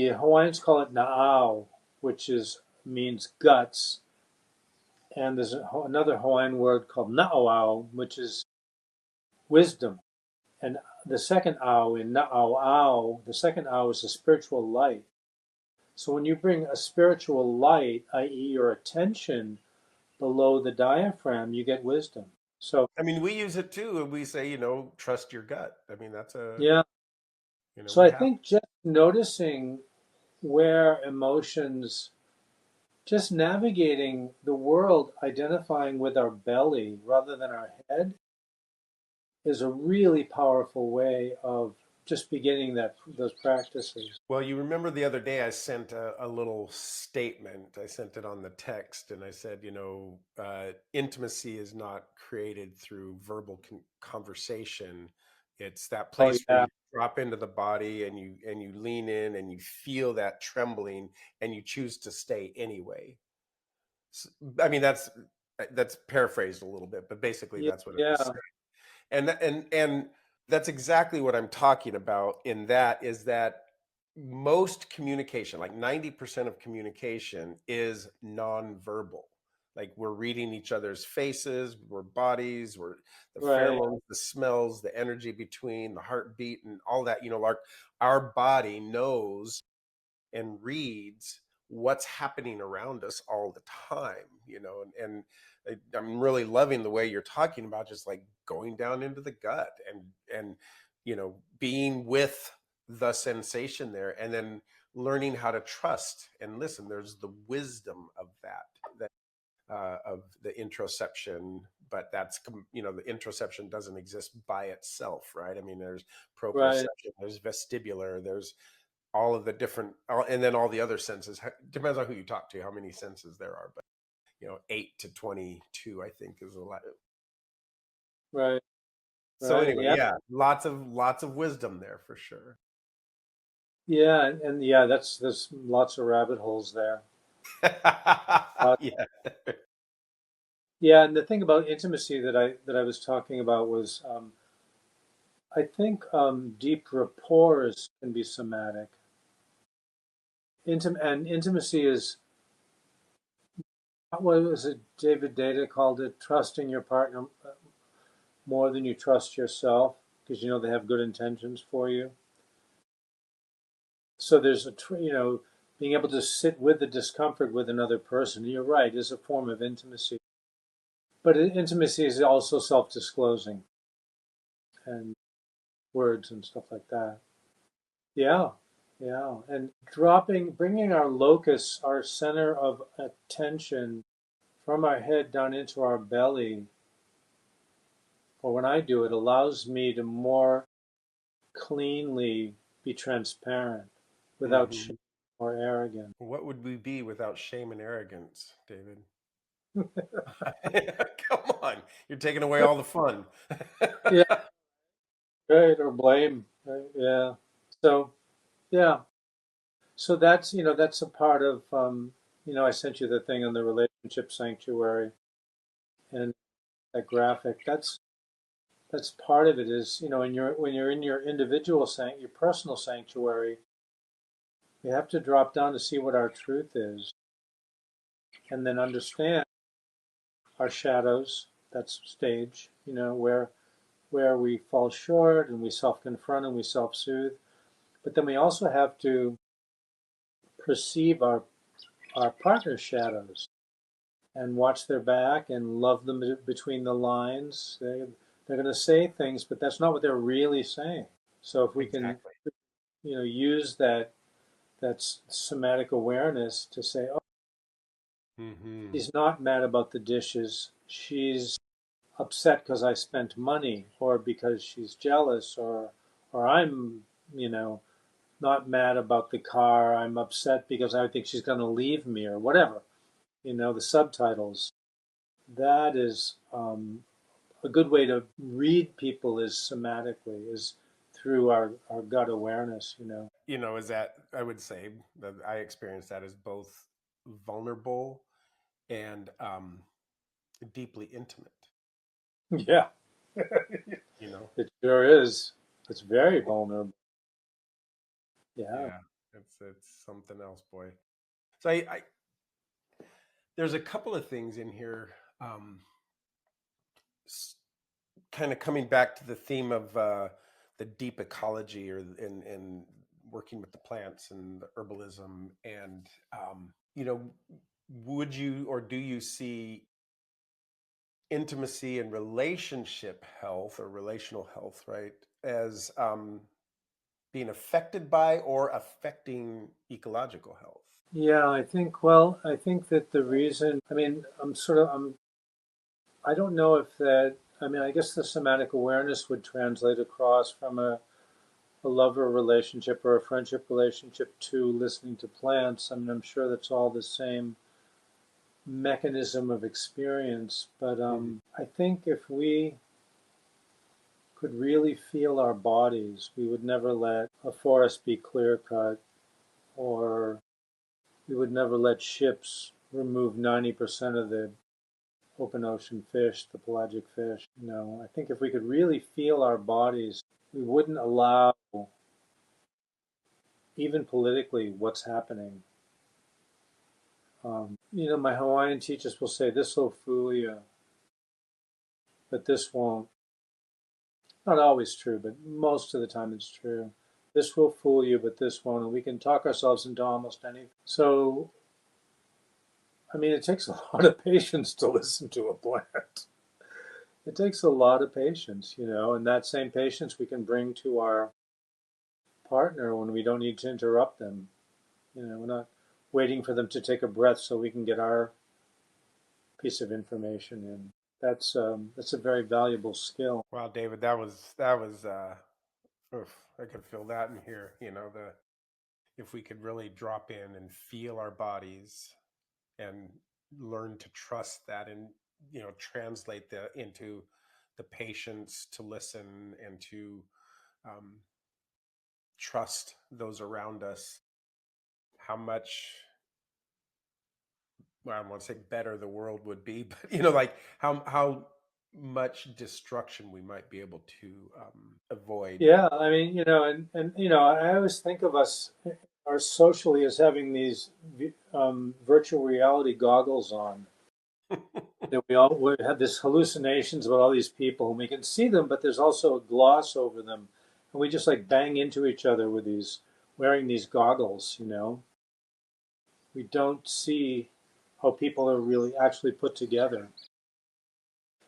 Hawaiians call it na'au, which means guts, and there's another Hawaiian word called na'auau, which is wisdom. And the second au in na'auau, the second au is a spiritual light. So when you bring a spiritual light, i.e., your attention below the diaphragm, you get wisdom. So I mean, we use it too, and we say, trust your gut. I mean, that's a, yeah, so we I have. think just noticing where emotions, just navigating the world, identifying with our belly rather than our head, is a really powerful way of just beginning those practices. Well, you remember the other day I sent a little statement. I sent it on the text, and I said, intimacy is not created through verbal conversation. It's that Oh place where yeah, you drop into the body and you lean in and you feel that trembling and you choose to stay anyway. I mean, that's paraphrased a little bit, but basically yeah, that's what it was yeah. saying. And that's exactly what I'm talking about. In that is that most communication, like 90% of communication, is nonverbal. Like, we're reading each other's faces, we're bodies, we're the Right, pheromones, the smells, the energy between the heartbeat and all that. Like, our body knows and reads what's happening around us all the time, and I'm really loving the way you're talking about just like going down into the gut and being with the sensation there, and then learning how to trust and listen. There's the wisdom of that of the interoception, but the interoception doesn't exist by itself, right? I mean, there's right, proprioception, there's vestibular, there's all of the different, and then all the other senses. Depends on who you talk to, how many senses there are, but 8 to 22, I think, is a lot. right, So right. anyway, Yeah, yeah, lots of wisdom there for sure. Yeah, and yeah, that's there's lots of rabbit holes there. Yeah. Yeah, and the thing about intimacy that I was talking about was I think deep rapport can be somatic. Intimacy is what was it? David Data called it trusting your partner more than you trust yourself because you know they have good intentions for you. So there's being able to sit with the discomfort with another person. You're right, is a form of intimacy, but intimacy is also self-disclosing and words and stuff like that. Yeah, yeah. And bringing our locus, our center of attention from our head down into our belly, or when I do it, allows me to more cleanly be transparent without shame Hmm. or arrogance. What would we be without shame and arrogance, David? Come on, you're taking away all the fun. Yeah, right. Or blame. Right? Yeah. So, yeah. So that's a part of, I sent you the thing on the relationship sanctuary and that graphic. That's part of it is, when you're in your individual your personal sanctuary, we have to drop down to see what our truth is and then understand our shadows. That's stage, where we fall short and we self-confront and we self-soothe. But then we also have to perceive our partner's shadows and watch their back and love them between the lines. They're going to say things, but that's not what they're really saying. So if we can, Exactly. use that somatic awareness to say, oh, Hmm. she's not mad about the dishes. She's upset because I spent money, or because she's jealous, or I'm, you know, not mad about the car. I'm upset because I think she's going to leave me, or whatever. The subtitles. That is a good way to read people is somatically, is through our gut awareness. Is that I would say that I experienced that as both vulnerable and deeply intimate. Yeah, You know, it sure is. It's very vulnerable. Yeah. yeah, it's something else, boy. So I there's a couple of things in here, um, kind of coming back to the theme of the deep ecology, or in working with the plants and the herbalism, and would you or do you see intimacy and relationship health or relational health, right, as being affected by or affecting ecological health? Yeah, I think that the reason, I mean, I don't know if that, I mean, I guess the somatic awareness would translate across from a lover relationship or a friendship relationship to listening to plants. I mean, I'm sure that's all the same mechanism of experience. But Hmm. I think if we could really feel our bodies, we would never let a forest be clear cut, or we would never let ships remove 90% of the open ocean fish, the pelagic fish. I think if we could really feel our bodies, we wouldn't allow, even politically, what's happening. My Hawaiian teachers will say, this will fool you, but this won't. Not always true, but most of the time it's true. This will fool you, but this won't. And we can talk ourselves into almost anything. So, I mean, it takes a lot of patience to listen to a plant. It takes a lot of patience, and that same patience we can bring to our partner when we don't need to interrupt them. We're not waiting for them to take a breath so we can get our piece of information in. That's a very valuable skill. Wow, David, that was oof, I could feel that in here. The if we could really drop in and feel our bodies and learn to trust that, and translate that into the patience to listen and to um, trust those around us, how much, well, I don't want to say better the world would be, but like how much destruction we might be able to avoid. Yeah, I mean, and I always think of us, our socially, as having these virtual reality goggles on. That we have these hallucinations about all these people, and we can see them, but there's also a gloss over them, and we just like bang into each other with these wearing these goggles. We don't see how people are really actually put together,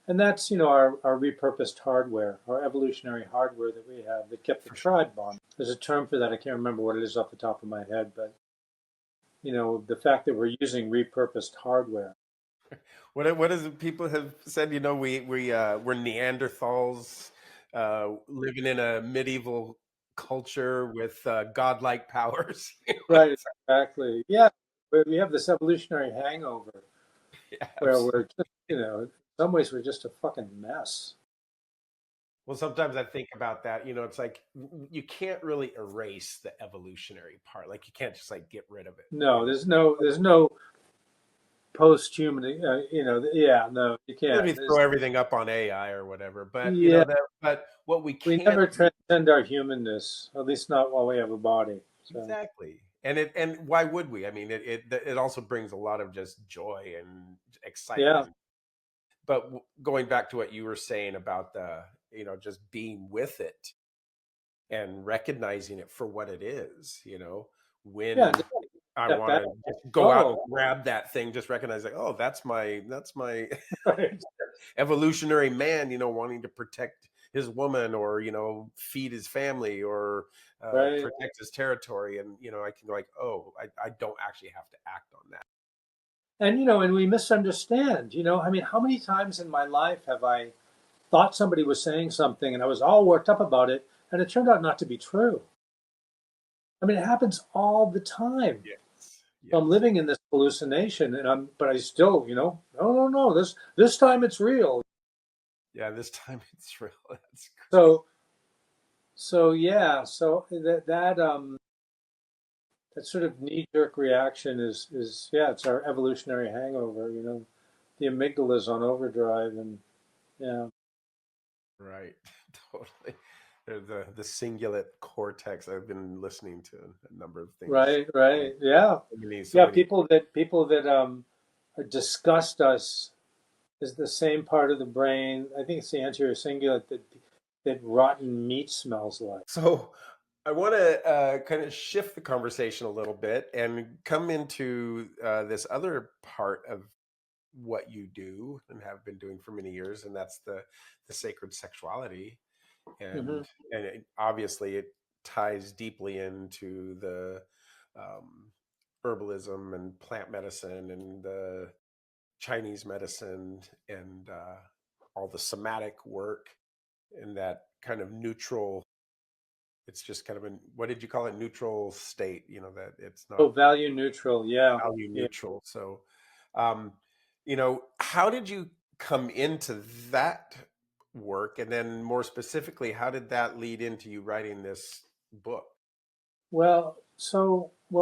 and that's our repurposed hardware, our evolutionary hardware that we have that kept the For sure. tribe bond. There's a term for that. I can't remember what it is off the top of my head, but the fact that we're using repurposed hardware. What is it people have said? We're Neanderthals living in a medieval culture with godlike powers. Right, exactly. Yeah, we have this evolutionary hangover Yeah, where we're absolutely. just, in some ways, we're just a fucking mess. Well, sometimes I think about that. It's like you can't really erase the evolutionary part. Like you can't just like get rid of it. No, there's no post-human, yeah, no, you Maybe can't. throw everything up on AI or whatever. But Yeah, but what we we can never do. transcend our humanness, at least not while we have a body. So, Exactly. And why would we? I mean, it also brings a lot of just joy and yeah, excitement. But going back to what you were saying about the, just being with it and recognizing it for what it is, yeah, when just I step want back. to just go out and Oh, grab that thing, just recognize like, oh, that's my right, evolutionary man, wanting to protect his woman or, feed his family or right. protect his territory. And, I can go like, oh, I don't actually have to act on that. And we misunderstand. I mean, how many times in my life have I thought somebody was saying something and I was all worked up about it, and it turned out not to be true? I mean, it happens all the time. Yes. So I'm Yes. living in this hallucination, but I still, no, no, no. This time it's real. Yeah. This time it's real. That's great. So yeah. So that sort of knee jerk reaction is yeah. It's our evolutionary hangover. The amygdala is on overdrive, and yeah. Right. Totally. The cingulate cortex. I've been listening to a number of things. Right, right. Yeah. So Yeah, many. people that disgust us is the same part of the brain. I think it's the anterior cingulate that rotten meat smells like. So I want to kind of shift the conversation a little bit and come into this other part of what you do and have been doing for many years, and that's the sacred sexuality, Hmm. and obviously it ties deeply into the um, herbalism and plant medicine and the Chinese medicine and all the somatic work and that kind of neutral. It's just kind of a, what did you call it? Neutral state. That it's Oh, not value neutral. Yeah, value yeah. neutral. So, how did you come into that work? And then more specifically, how did that lead into you writing this book? Well,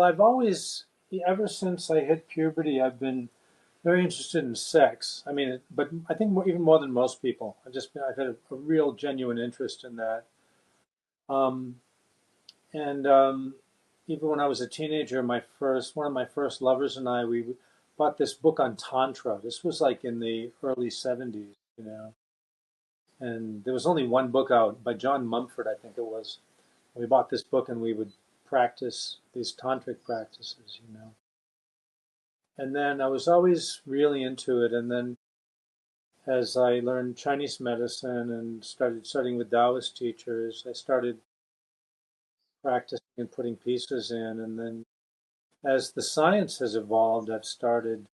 I've always, ever since I hit puberty, I've been very interested in sex. I mean, but I think even more than most people. I've had a real genuine interest in that. Um, and even when I was a teenager, one of my first lovers and I, we bought this book on Tantra. This was like in the early 70s, and there was only one book out by John Mumford, I think it was. We bought this book and we would practice these tantric practices. And then I was always really into it. And then as I learned Chinese medicine and started studying with Taoist teachers, I started practicing and putting pieces in. And then as the science has evolved, I've started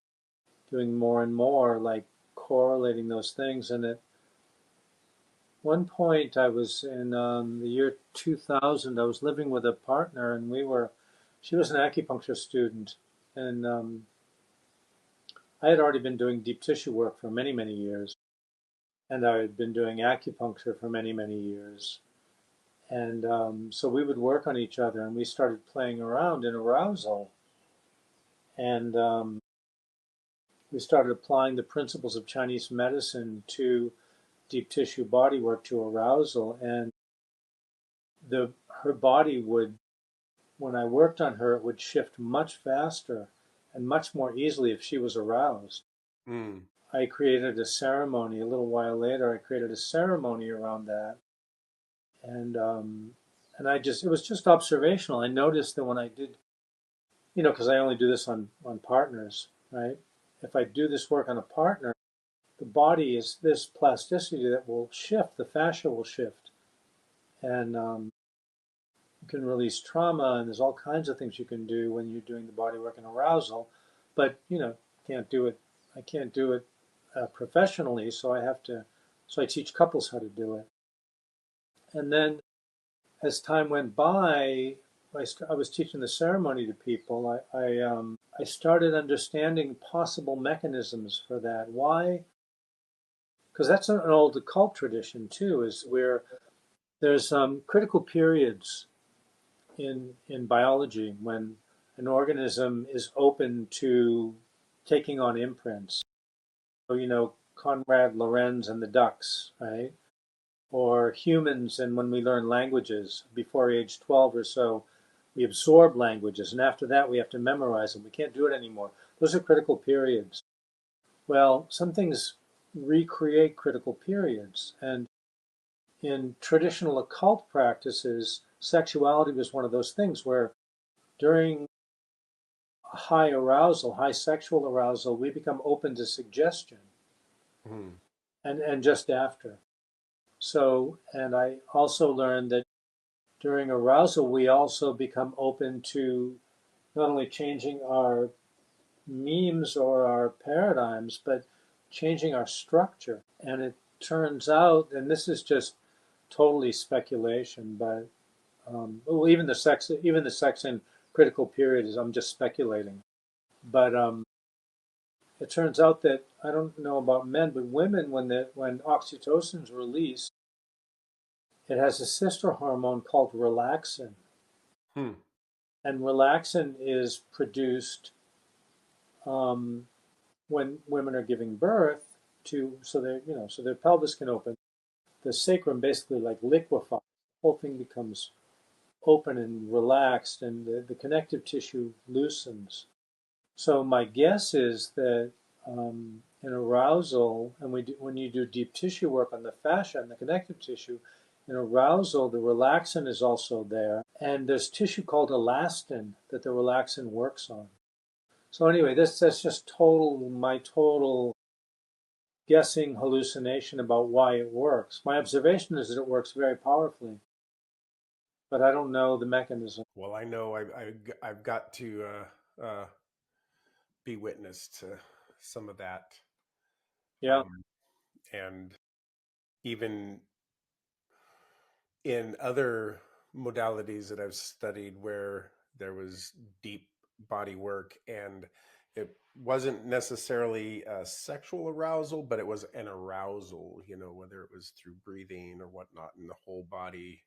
doing more and more, like correlating those things. And at one point, I was in the year 2000, I was living with a partner, and she was an acupuncture student. And I had already been doing deep tissue work for many, many years. And I had been doing acupuncture for many, many years. And so we would work on each other, and we started playing around in arousal. And we started applying the principles of Chinese medicine to deep tissue body work, to arousal. And her body would, when I worked on her, it would shift much faster and much more easily if she was aroused. Mm. I created a ceremony. A little while later, I created a ceremony around that, and it was just observational. I noticed that when I did, because I only do this on partners, right? If I do this work on a partner, the body is this plasticity that will shift. The fascia will shift, and you can release trauma, and there's all kinds of things you can do when you're doing the body work and arousal. But can't do it. I can't do it professionally, so I have to. So I teach couples how to do it. And then as time went by, I was teaching the ceremony to people. I started understanding possible mechanisms for that. Why? Because that's an old occult tradition too. Is where there's critical periods in biology when an organism is open to taking on imprints. So, Conrad Lorenz and the ducks, right? Or humans, and when we learn languages before age 12 or so, we absorb languages, and after that we have to memorize them. We can't do it anymore. Those are critical periods. Well, some things recreate critical periods, and in traditional occult practices, sexuality was one of those things where during high arousal, high sexual arousal, we become open to suggestion, Mm. and just after. So, and I also learned that during arousal, we also become open to not only changing our memes or our paradigms, but changing our structure. And it turns out, and this is just totally speculation, but well, even the sex in critical period is I'm just speculating. But it turns out that I don't know about men, but women, when oxytocin is released, it has a sister hormone called relaxin, Hmm. and relaxin is produced um, when women are giving birth so their pelvis can open. The sacrum basically like liquefies. The whole thing becomes open and relaxed, and the connective tissue loosens. So my guess is that in arousal, and when you do deep tissue work on the fascia and the connective tissue, in arousal, the relaxin is also there, and there's tissue called elastin that the relaxin works on. So anyway, that's just my total guessing hallucination about why it works. My observation is that it works very powerfully, but I don't know the mechanism. Well, I know I've got to be witness to some of that, Yeah, um, and even in other modalities that I've studied where there was deep body work, and it wasn't necessarily a sexual arousal, but it was an arousal, whether it was through breathing or whatnot, and the whole body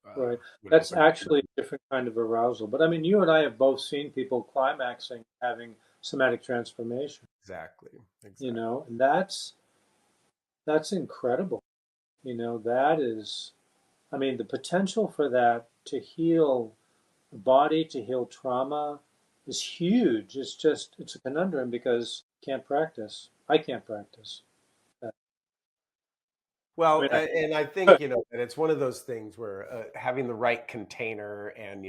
right. would That's open. actually a different kind of arousal. But I mean, you and I have both seen people climaxing, having somatic transformation, Exactly, exactly. and that's incredible. That is, I mean, the potential for that to heal the body, to heal trauma is huge. It's a conundrum because you can't practice. I can't practice that. I Well, mean, I and I could, think that it's one of those things where having the right container and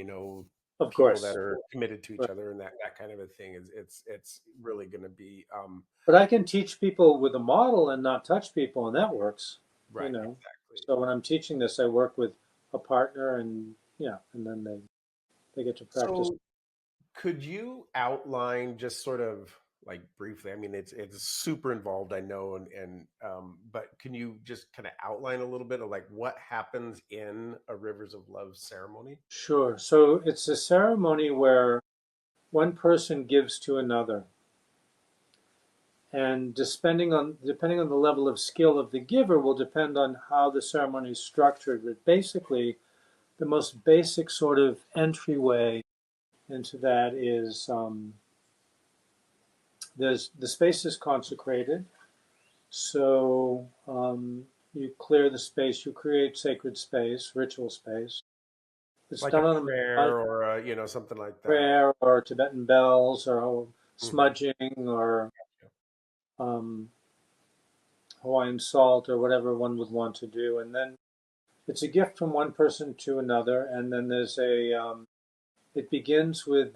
of people that course. are committed to Right. each other and that kind of a thing is it's really going to be But I can teach people with a model and not touch people, and that works, you right, know. exactly. So when I'm teaching this, I work with a partner, and yeah, and then they get to practice. So could you outline just sort of like briefly? I mean, it's super involved, I know, and but can you just kind of outline a little bit of like what happens in a Rivers of Love ceremony? Sure. So it's a ceremony where one person gives to another, and depending on the level of skill of the giver will depend on how the ceremony is structured. But basically, the most basic sort of entryway into that is there's the space is consecrated, so you clear the space, you create sacred space, ritual space. It's Like a done on a prayer or something like that. prayer or Tibetan bells or Hmm. smudging or um, Hawaiian salt or whatever one would want to do. And then it's a gift from one person to another. And then there's it begins with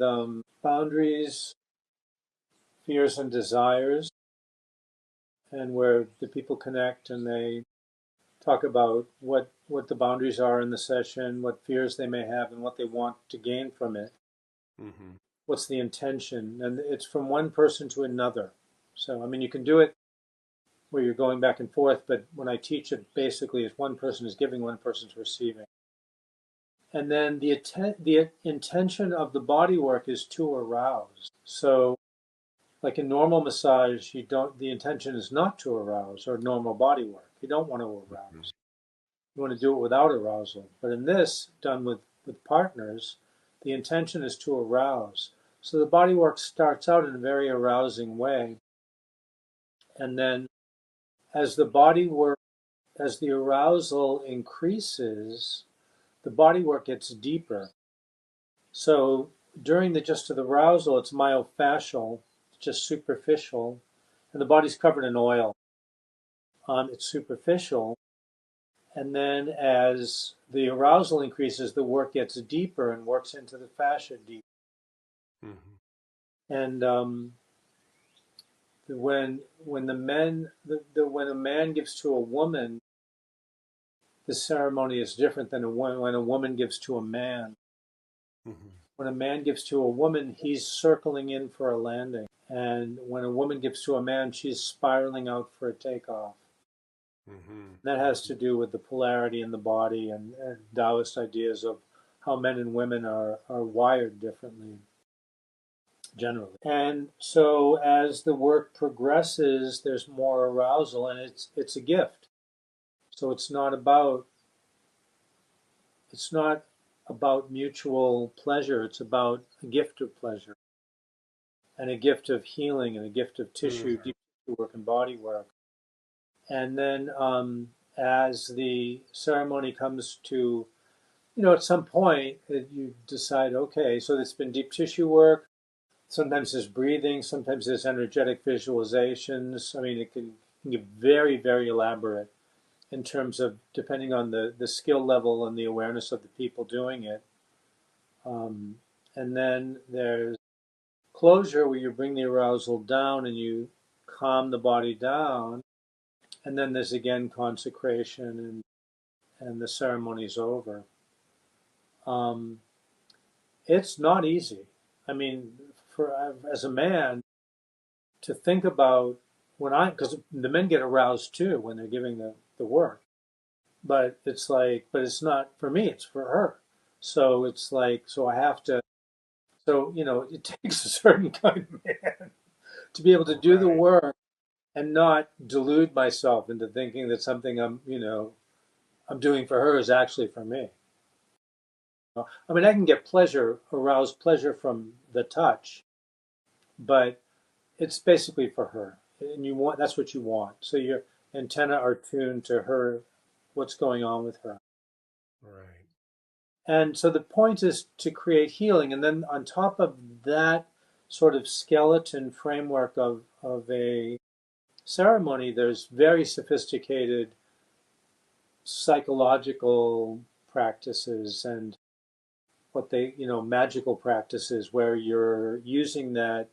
boundaries, fears, and desires, and where the people connect and they talk about what the boundaries are in the session, what fears they may have, and what they want to gain from it. Hmm. What's the intention? And it's from one person to another. So, I mean, you can do it where you're going back and forth, but when I teach it, basically, it's one person is giving, one person's receiving. And then the intention of the body work is to arouse. So, like in normal massage, you don't. The intention is not to arouse, or normal body work. You don't want to Hmm. arouse. You want to do it without arousal. But in this, done with partners, the intention is to arouse. So the body work starts out in a very arousing way, and then as the body work, as the arousal increases, the body work gets deeper. So during the just of the arousal, it's myofascial, just superficial, and the body's covered in oil. It's superficial, and then as the arousal increases, the work gets deeper and works into the fascia deep. Hmm. And when the men when a man gives to a woman, the ceremony is different than when a woman gives to a man. Hmm. When a man gives to a woman, he's circling in for a landing. And when a woman gives to a man, she's spiraling out for a takeoff. Hmm. That has to do with the polarity in the body and Taoist ideas of how men and women are wired differently generally. And so as the work progresses, there's more arousal and it's a gift. So it's not about mutual pleasure, it's about a gift of pleasure and a gift of healing and a gift of tissue, Hmm. deep tissue work and body work. And then as the ceremony comes to, at some point you decide, okay, so it's been deep tissue work. Sometimes there's breathing, sometimes there's energetic visualizations. I mean, can get very, very elaborate in terms of depending on the skill level and the awareness of the people doing it. Um, and then there's closure where you bring the arousal down and you calm the body down. And then there's again consecration and the ceremony's over. Um, it's not easy. I mean, for as a man to think about because the men get aroused too when they're giving the work, but it's not for me, it's for her. So it's like, so I have to, so, it takes a certain kind of man to be able to do the Right. work and not delude myself into thinking that something I'm doing for her is actually for me. I mean, I can get arouse pleasure from the touch, but it's basically for her. And that's what you want. So your antenna are tuned to her, what's going on with her. Right. And so the point is to create healing. And then on top of that sort of skeleton framework of a ceremony, there's very sophisticated psychological practices and magical practices where you're using that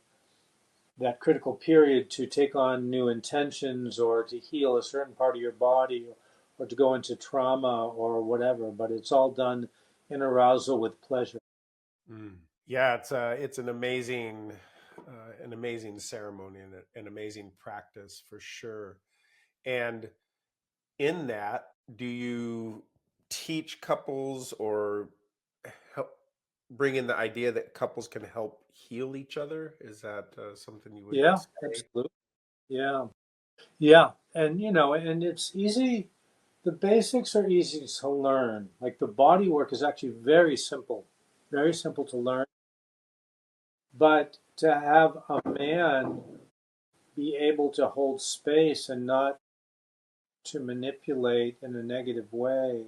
critical period to take on new intentions or to heal a certain part of your body or to go into trauma or whatever. But it's all done in arousal with pleasure. Mm. Yeah, it's an amazing ceremony and an amazing practice for sure. And in that, do you teach couples or help bring in the idea that couples can help heal each other? Is that something you would Yeah, say? absolutely. Yeah. Yeah. And, and it's easy. The basics are easy to learn. Like the body work is actually very simple to learn. But to have a man be able to hold space and not to manipulate in a negative way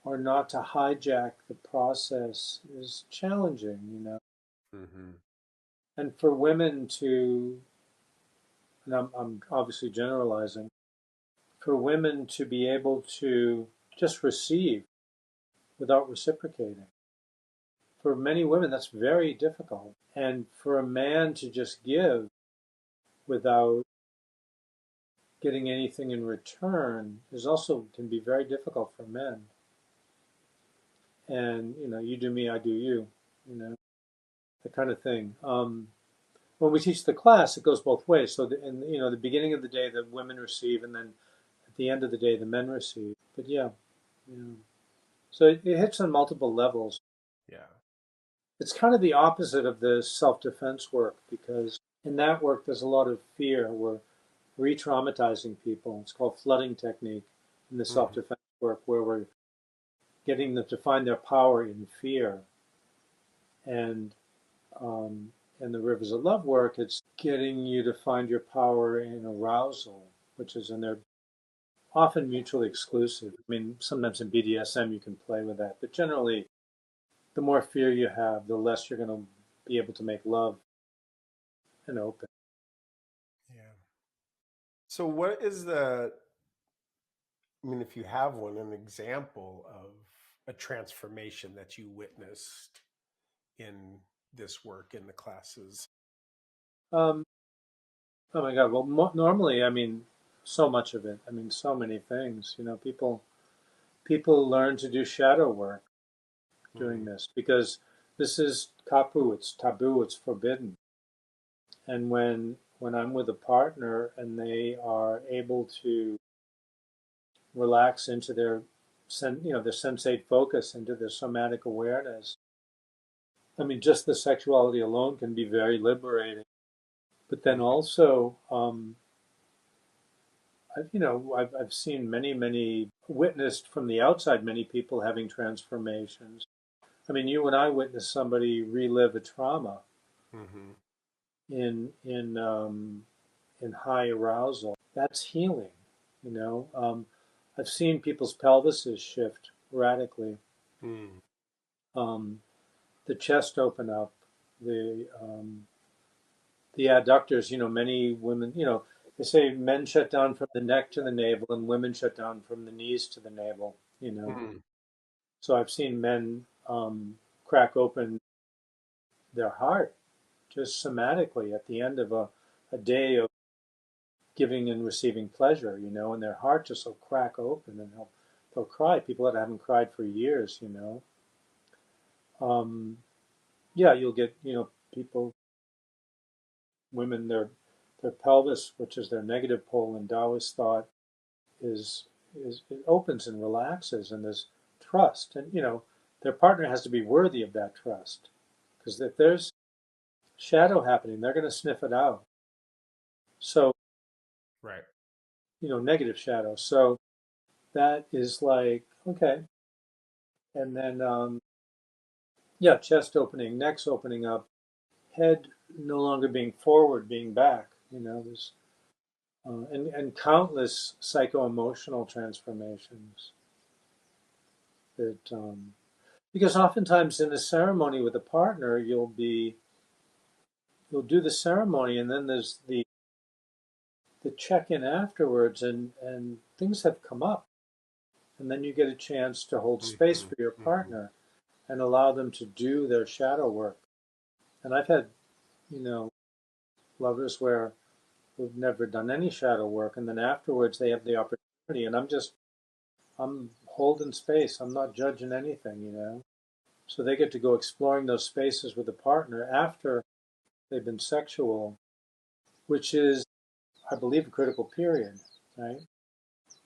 or not to hijack the process is challenging. Mm-hmm. And for women to, and I'm obviously generalizing, for women to be able to just receive without reciprocating. For many women, that's very difficult. And for a man to just give without getting anything in return is also can be very difficult for men. And, you do me, I do you, you know, that kind of thing. When we teach the class, it goes both ways. So, the beginning of the day, the women receive, and then at the end of the day, the men receive. But yeah. So it hits on multiple levels. Yeah. It's kind of the opposite of the self-defense work because in that work, there's a lot of fear. We're re-traumatizing people. It's called flooding technique in the Mm-hmm. self-defense work, where we're getting them to find their power in fear. And in the rivers of love work, it's getting you to find your power in arousal, which is, and they're often mutually exclusive. I mean, sometimes in BDSM you can play with that, but generally, the more fear you have, the less you're going to be able to make love and open. Yeah. So, what is I mean, if you have one, an example of a transformation that you witnessed in this work in the classes? Um, oh my God. Well, normally, I mean, so much of it. I mean, so many things. People learn to do shadow work doing Mm-hmm. this because this is kapu. It's taboo. It's forbidden. And when I'm with a partner and they are able to relax into their sensate focus into their somatic awareness, I mean, just the sexuality alone can be very liberating. But then Mm-hmm. also, I've seen many witnessed from the outside many people having transformations. I mean, you and I witnessed somebody relive a trauma Mm-hmm. in high arousal. That's healing. You know, I've seen people's pelvises shift radically. Mm. Um, the chest open up. The adductors. Many women. They say men shut down from the neck to the navel, and women shut down from the knees to the navel. Mm. So I've seen men crack open their heart just somatically at the end of a day of giving and receiving pleasure, and their heart just will crack open and they'll cry. People that haven't cried for years. Yeah, you'll get, people, women, their pelvis, which is their negative pole in Taoist thought, is it opens and relaxes, and there's trust, and their partner has to be worthy of that trust, because if there's shadow happening, they're going to sniff it out. So, Right. negative shadow. So that is like, okay. And then, yeah, chest opening, necks opening up, head no longer being forward, being back. There's and countless psycho-emotional transformations that because oftentimes in a ceremony with a partner, you'll do the ceremony, and then there's the check-in afterwards, and things have come up, and then you get a chance to hold space Mm-hmm. for your Mm-hmm. partner and allow them to do their shadow work. And I've had, you know, lovers who've never done any shadow work, and then afterwards they have the opportunity, and I'm holding space. I'm not judging anything. So they get to go exploring those spaces with a partner after they've been sexual, which is, I believe, a critical period, right?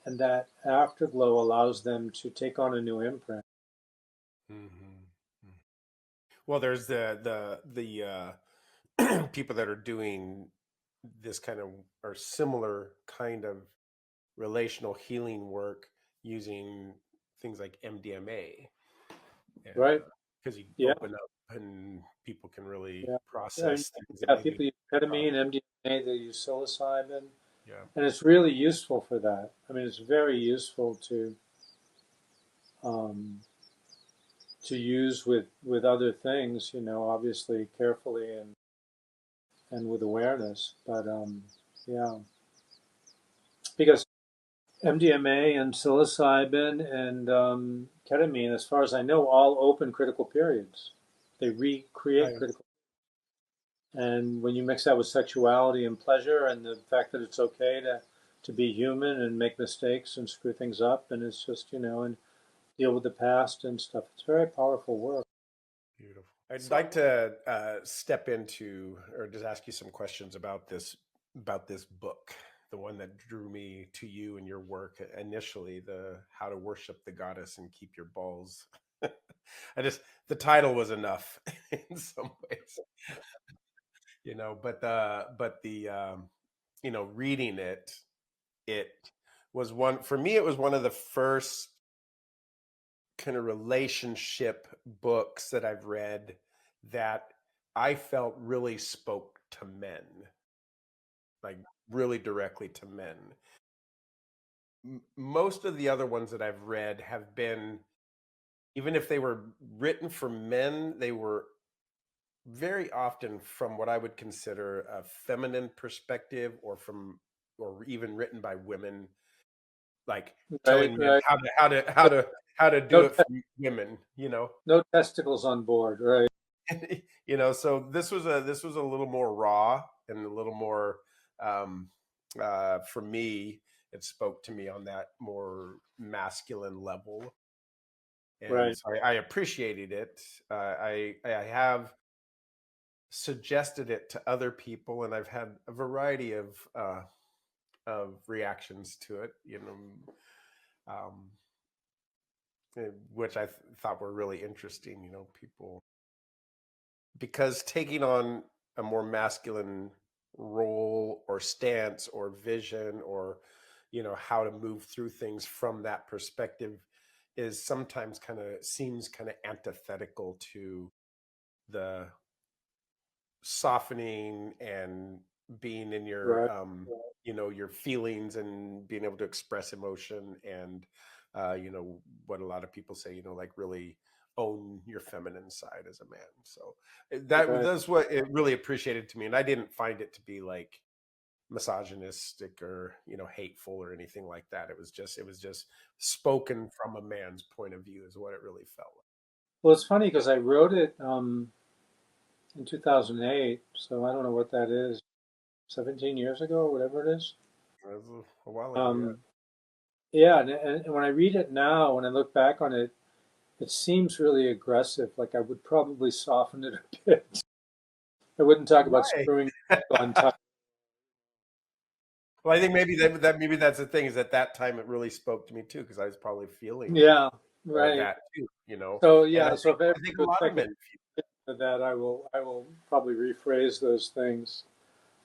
And that afterglow allows them to take on a new imprint. Mm-hmm. Well, there's the people that are doing this kind of or similar kind of relational healing work using things like MDMA, Right. because you Yeah. open up and people can really Yeah. And, process things that yeah. maybe. People use ketamine, MDMA. They use psilocybin, Yeah, and it's really useful for that. I mean, it's very useful um, to use with other things. You know, obviously carefully and with awareness. But yeah, because MDMA and psilocybin and ketamine, as far as I know, all open critical periods. They recreate I, critical. And when you mix that with sexuality and pleasure, and the fact that it's okay to be human and make mistakes and screw things up, and it's just and deal with the past and stuff. It's very powerful work. beautiful. I'd like to step into or just ask you some questions about this book, the one that drew me to you and your work initially, the How to Worship the Goddess and Keep Your Balls. I just the title was enough in some ways, but the reading it was one for me. It was one of the first kind of relationship books that I've read that I felt really spoke to men, like really directly to men. Most of the other ones that I've read have been, even if they were written for men, they were very often from what I would consider a feminine perspective, or even written by women, like Right, telling men right. how to do No, it for women. no testicles on board. Right, So this was a little more raw and a little more, um for me, it spoke to me on that more masculine level, and right, so I appreciated it. I have suggested it to other people, and I've had a variety of reactions to it, um which I thought were really interesting. People, because taking on a more masculine role or stance or vision, or how to move through things from that perspective, is sometimes seems kind of antithetical to the softening and being in your right, your feelings and being able to express emotion, and what a lot of people say, like really own your feminine side as a man. So right. that's what it really appreciated to me, and I didn't find it to be like misogynistic or hateful or anything like that. It was just spoken from a man's point of view, is what it really felt Well, it's funny because I wrote it in 2008, so I don't know what that is, 17 years ago or whatever it is. like. It was a while ago, yeah. Um, yeah, and when I read it now, when I look back on it, it seems really aggressive. Like I would probably soften it a bit. I wouldn't talk about Why? screwing on time. Well, I think maybe that's the thing, is at that time it really spoke to me too, because I was probably feeling Yeah, right. that too. So And yeah, I so think if ever I think a you lot of take men it to that, I will probably rephrase those things.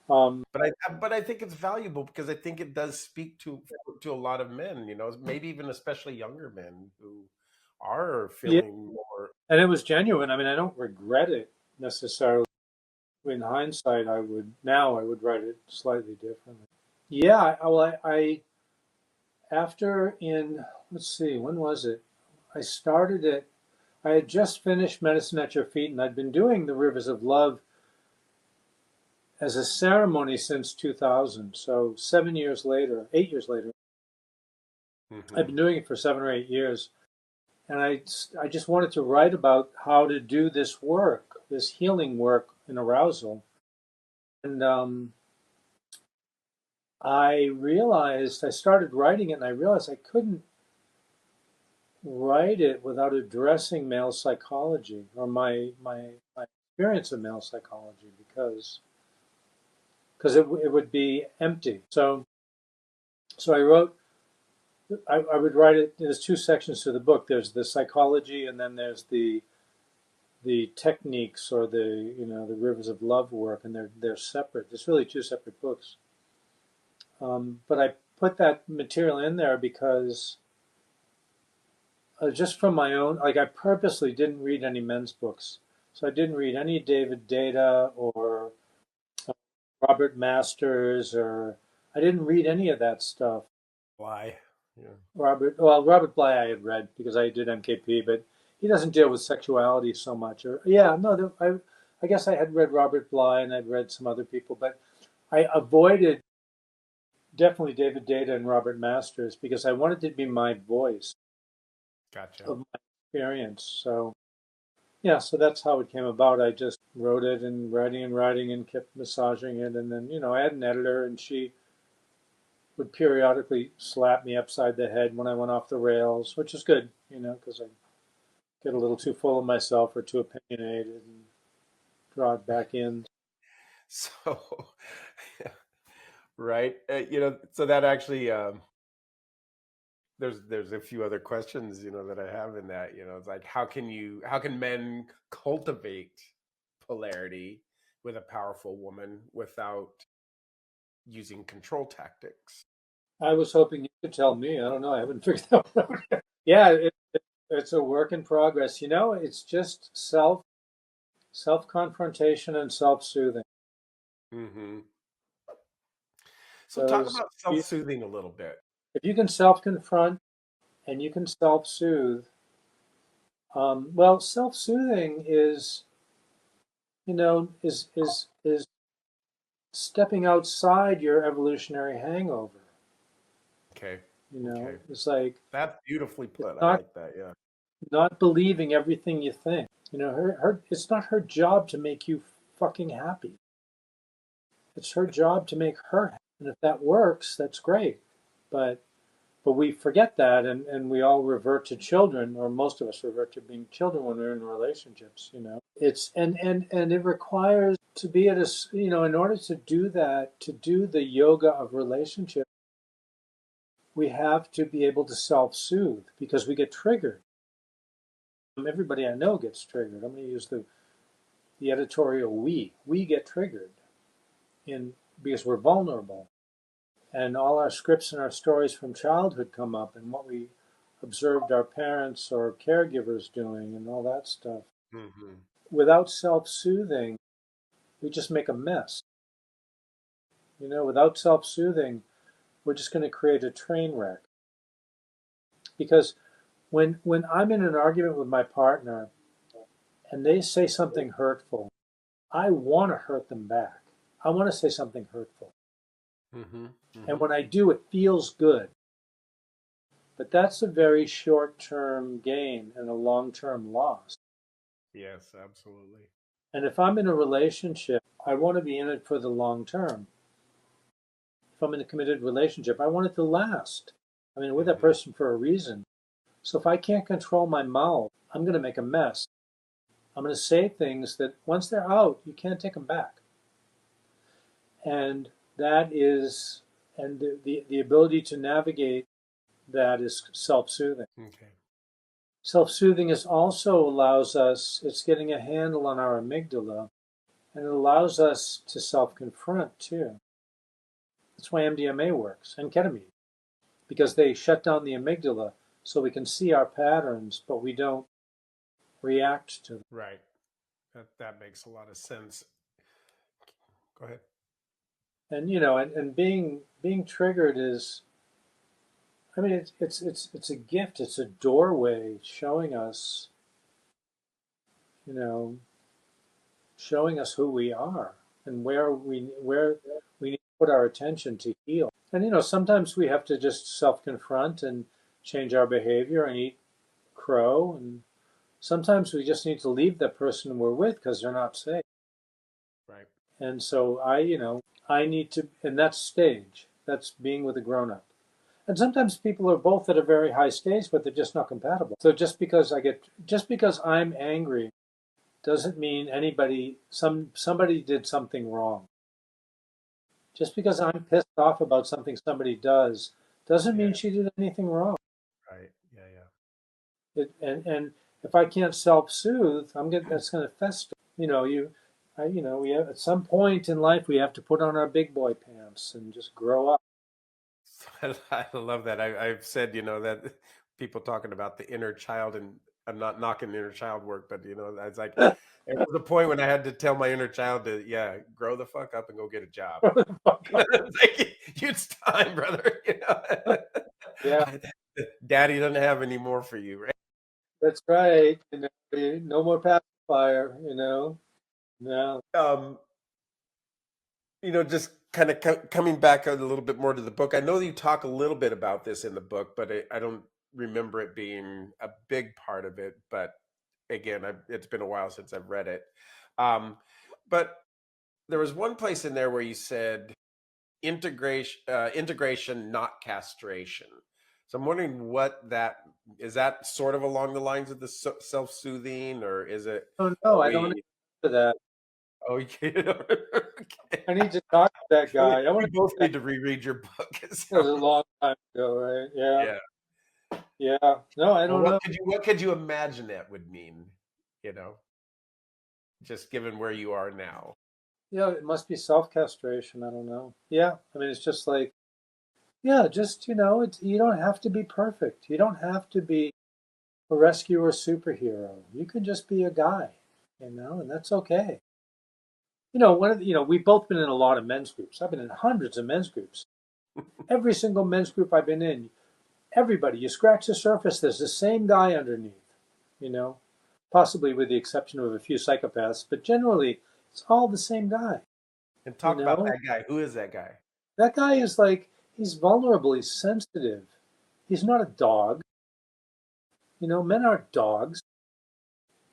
Um, but I think it's valuable, because I think it does speak to a lot of men, maybe even especially younger men who are yeah, feeling more. and it was genuine. I mean, I don't regret it necessarily. In hindsight, I would write it slightly differently. Yeah, I after in let's see, when was it? I started it. I had just finished Medicine at Your Feet, and I'd been doing the Rivers of Love as a ceremony since 2000. So 7 years later, 8 years later, I've Mhm. been doing it for 7 or 8 years, and I just wanted to write about how to do this work, this healing work in arousal, and I started writing it, and I realized I couldn't write it without addressing male psychology or my experience of male psychology because it would be empty. So I wrote. I would write it. There's two sections to the book. There's the psychology, and then there's the techniques or the rivers of love work, and they're separate. It's really two separate books. But put that material in there because just from my own, like I purposely didn't read any men's books. So I didn't read any David Data or Robert Masters, or I didn't read any of that stuff. Why? Yeah. Robert Bly I had read because I did MKP, but he doesn't deal with sexuality so much. Or yeah, no, I guess I had read Robert Bly and I'd read some other people, but I avoided definitely David Data and Robert Masters because I wanted to be my voice Gotcha. of my experience. So yeah, so that's how it came about. I just wrote it and writing and kept massaging it, and then I had an editor, and she would periodically slap me upside the head when I went off the rails, which is good, because I get a little too full of myself or too opinionated and draw it back in. So, right. So that actually, there's a few other questions, that I have in that, it's like, how can men cultivate polarity with a powerful woman without using control tactics? I was hoping you could tell me. I don't know. I haven't figured that one out. Yeah, it's a work in progress. It's just self confrontation and self soothing. Hmm. So talk Those, about self-soothing a little bit. if you can self confront and you can self soothe, well, self soothing is stepping outside your evolutionary hangover. Okay. Okay. It's like That's beautifully it's put. I not like that. Yeah. not believing everything you think. Her it's not her job to make you fucking happy. It's her job to make her happy. And if that works, that's great. But we forget that, and we all revert to children, or most of us revert to being children when we're in relationships. It's and it requires to be at in order to do that, to do the yoga of relationship, we have to be able to self-soothe because we get triggered. Everybody I know gets triggered. I'm going to use the editorial we get triggered in because we're vulnerable, and all our scripts and our stories from childhood come up, and what we observed our parents or caregivers doing and all that stuff. Hmm. Without self-soothing, we just make a mess. Without self-soothing, we're just going to create a train wreck. Because when I'm in an argument with my partner and they say something hurtful, I want to hurt them back. I want to say something hurtful. Hmm. And Hmm. when I do, it feels good. But that's a very short-term gain and a long-term loss. Yes, absolutely. And if I'm in a relationship, I want to be in it for the long term. If I'm in a committed relationship, I want it to last. I mean, with that Hmm. person for a reason. So if I can't control my mouth, I'm going to make a mess. I'm going to say things that once they're out, you can't take them back. And that is, and the ability to navigate that is self-soothing. Okay. Self-soothing is also allows us, it's getting a handle on our amygdala, and it allows us to self-confront too. That's why MDMA works and ketamine, because they shut down the amygdala so we can see our patterns, but we don't react to them. Right. That makes a lot of sense. Go ahead. And being triggered is, I mean, it's a gift. It's a doorway you know, showing us who we are and where we need to put our attention to heal. And sometimes we have to just self-confront and change our behavior and eat crow. And sometimes we just need to leave the person we're with because they're not safe. Right. And so I need to, and that's stage. That's being with a grown-up. And sometimes people are both at a very high stage, but they're just not compatible. So just because I'm angry doesn't mean somebody did something wrong. Just because I'm pissed off about something somebody doesn't Yeah. mean she did anything wrong. Right. Yeah. Yeah. And if I can't self-soothe, that's going to fester. We have at some point in life we have to put on our big boy pants and just grow up. I love that. I've said, that people talking about the inner child, and I'm not knocking inner child work, but I was like, there was a point when I had to tell my inner child to, yeah, grow the fuck up and go get a job. Fuck off. It's like, it's time, brother. Yeah, Daddy doesn't have any more for you, right? that's right. No more pacifier. No. Um, just kind of coming back a little bit more to the book. I know you talk a little bit about this in the book, but I don't remember it being a big part of it. But again, it's been a while since I've read it. But there was one place in there where you said integration, not castration. So I'm wondering what that is. That sort of along the lines of the self-soothing, or is it? Oh no, Are I don't we? answer that. Oh, okay. I need to talk to that We, guy. I want we to. both That need to reread your book. was a long time ago, right? Yeah, Yeah. yeah. No, I Well, don't know. what could you imagine that would mean? You know, just given where you are now. Yeah, it must be self-castration. I don't know. Yeah, I mean, it's just like, yeah, just you don't have to be perfect. You don't have to be a rescuer superhero. You can just be a guy, and that's okay. We've both been in a lot of men's groups. I've been in hundreds of men's groups. Every single men's group I've been in, everybody, you scratch the surface, there's the same guy underneath, you know, possibly with the exception of a few psychopaths, but generally it's all the same guy, And you talk about know. that guy. Who is that guy? That guy is like, he's vulnerable, he's sensitive. He's not a dog. Men aren't dogs.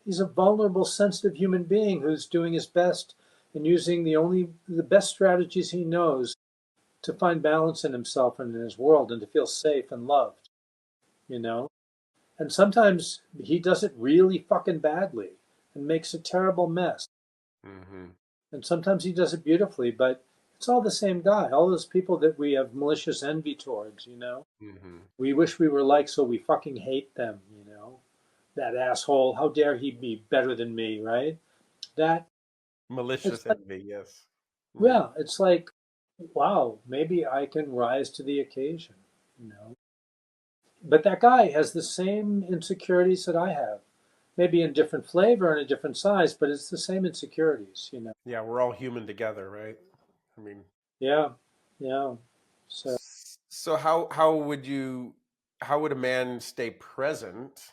He's a vulnerable, sensitive human being who's doing his best and using the best strategies he knows to find balance in himself and in his world and to feel safe and loved, you know? And sometimes he does it really fucking badly and makes a terrible mess. Hmm. And sometimes he does it beautifully, but it's all the same guy. All those people that we have malicious envy towards. Hmm. We wish we were like, so we fucking hate them. That asshole, how dare he be better than me, right? That, it's Malicious like, envy. Yes. Hmm. yeah, it's like, wow, maybe I can rise to the occasion, you know? But that guy has the same insecurities that I have, maybe in different flavor and a different size, but it's the same insecurities. Yeah, we're all human together, right? I mean, Yeah, yeah. So, so how would a man stay present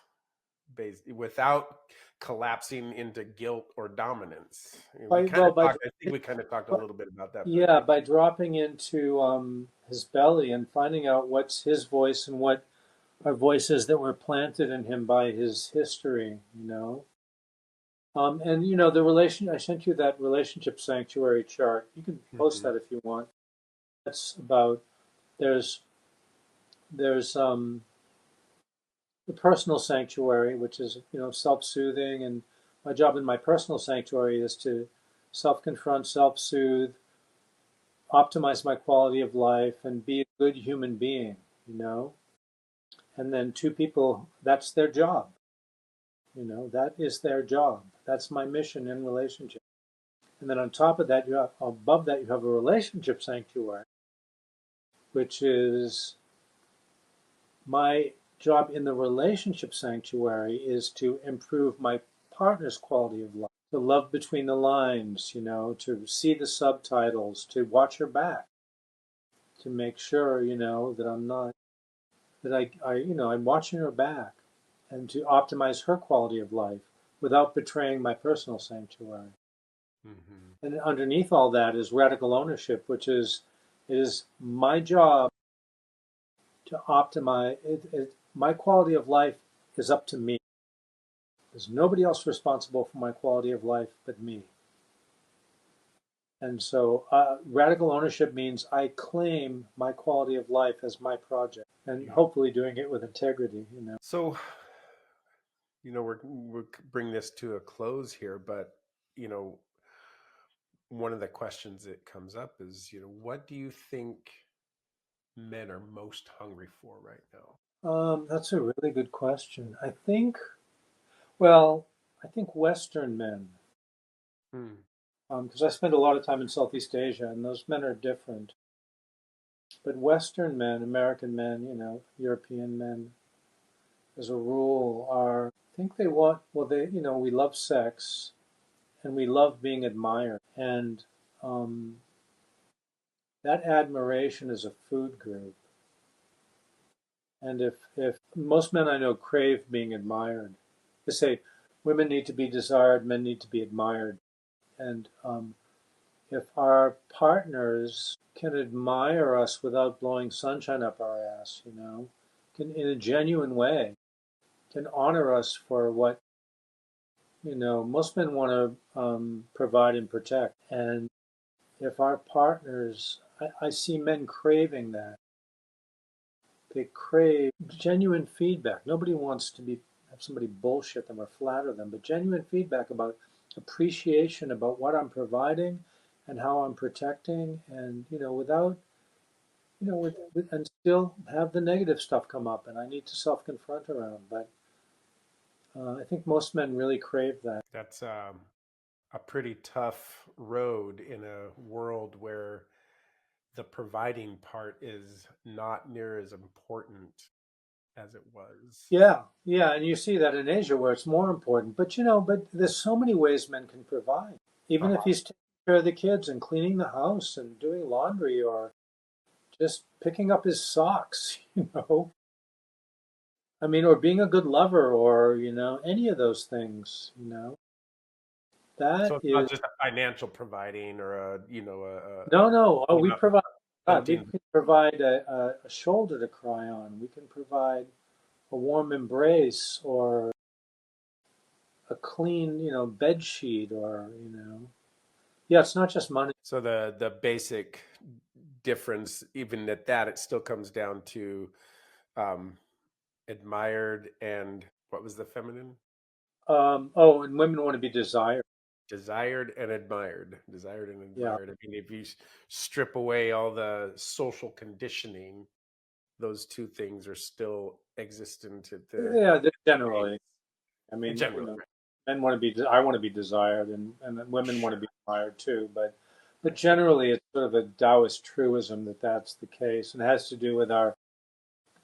without collapsing into guilt or dominance? We by kind well, of by talked. I think we kind of talked a little bit about that, but yeah, by dropping into his belly and finding out what's his voice and what are voices that were planted in him by his history. And the relation I sent you that relationship sanctuary chart. You can post Mhm. that if you want. That's about there's there's the personal sanctuary, which is self-soothing, and my job in my personal sanctuary is to self-confront, self-soothe, optimize my quality of life, and be a good human being. You know, and then two people, that's their job. That is their job. That's my mission in relationship. And then on top of that, above that, you have a relationship sanctuary, which is my job in the relationship sanctuary is to improve my partner's quality of life, to love between the lines, to see the subtitles, to watch her back, to make sure, that I'm not, that I'm watching her back and to optimize her quality of life without betraying my personal sanctuary. Mhm. And underneath all that is radical ownership, which is it is my job to optimize my quality of life is up to me. There's nobody else responsible for my quality of life but me. And so radical ownership means I claim my quality of life as my project and Yeah. hopefully doing it with integrity. So, we're bring this to a close here, but you know, one of the questions that comes up is, what do you think men are most hungry for right now? That's a really good question. I think Western men, Hmm. because I spend a lot of time in Southeast Asia, and those men are different. But Western men, American men, European men, as a rule, are think they want well they we love sex and we love being admired, and um, that admiration is a food group. And if most men I know crave being admired, they say women need to be desired, men need to be admired. And if our partners can admire us without blowing sunshine up our ass, can in a genuine way, can honor us for what most men want to provide and protect. And if our partners, I see men craving that. They crave genuine feedback. Nobody wants to be have somebody bullshit them or flatter them, but genuine feedback about appreciation about what I'm providing and how I'm protecting, and without and still have the negative stuff come up, and I need to self confront around. But I think most men really crave that. That's a pretty tough road in a world where the providing part is not near as important as it was. Yeah, yeah, and you see that in Asia where it's more important. But there's so many ways men can provide. Even if Uh-huh. he's taking care of the kids and cleaning the house and doing laundry or just picking up his socks, I mean, or being a good lover or, any of those things, So that it's not is, just a financial providing or no, no. Oh, you we know provide, God, we hunting. can provide a shoulder to cry on. We can provide a warm embrace or a clean, bed sheet or, yeah, it's not just money. So the basic difference, even at that, it still comes down to um, admired and what was the feminine? Oh, and women want to be desired. Desired and admired. Desired and Yeah. admired. I mean, if you strip away all the social conditioning, those two things are still existent at the Yeah, base. generally. I mean, Generally, right. men want to be, I want to be desired, and then women want to be admired too. But generally, it's sort of a Taoist truism that that's the case, and it has to do with our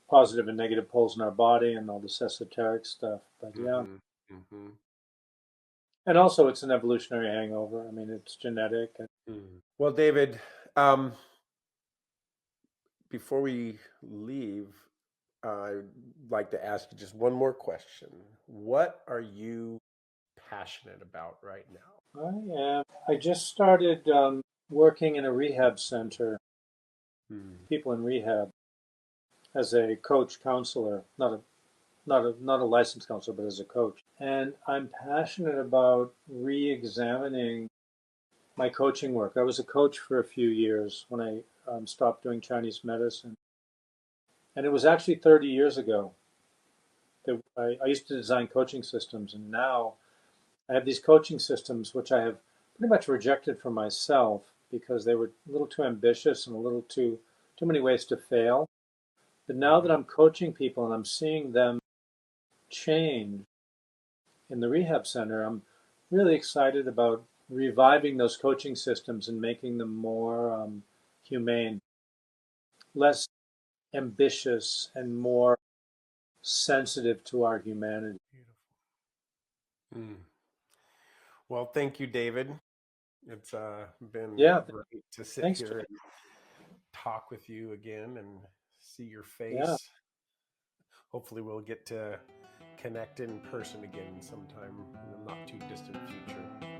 positive and negative poles in our body and all this esoteric stuff. But yeah, Hmm. Hmm. and also it's an evolutionary hangover. I mean, it's genetic. And, Well, David, um, before we leave, I'd like to ask you just one more question. What are you passionate about right now? I just started working in a rehab center, Hmm. people in rehab, as a coach counselor, not a licensed counselor, but as a coach. And I'm passionate about re-examining my coaching work. I was a coach for a few years when I stopped doing Chinese medicine, and it was actually 30 years ago that I used to design coaching systems, and now I have these coaching systems which I have pretty much rejected for myself because they were a little too ambitious and a little too many ways to fail. But now that Hmm. I'm coaching people and I'm seeing them change in the rehab center, I'm really excited about reviving those coaching systems and making them more humane, less ambitious, and more sensitive to our humanity. Beautiful. Hmm. Well, thank you, David. It's been Yeah, great to sit thanks, here Jay. and talk with you again and see your Yeah, face. Hopefully, we'll get to connect in person again sometime in the not too distant future.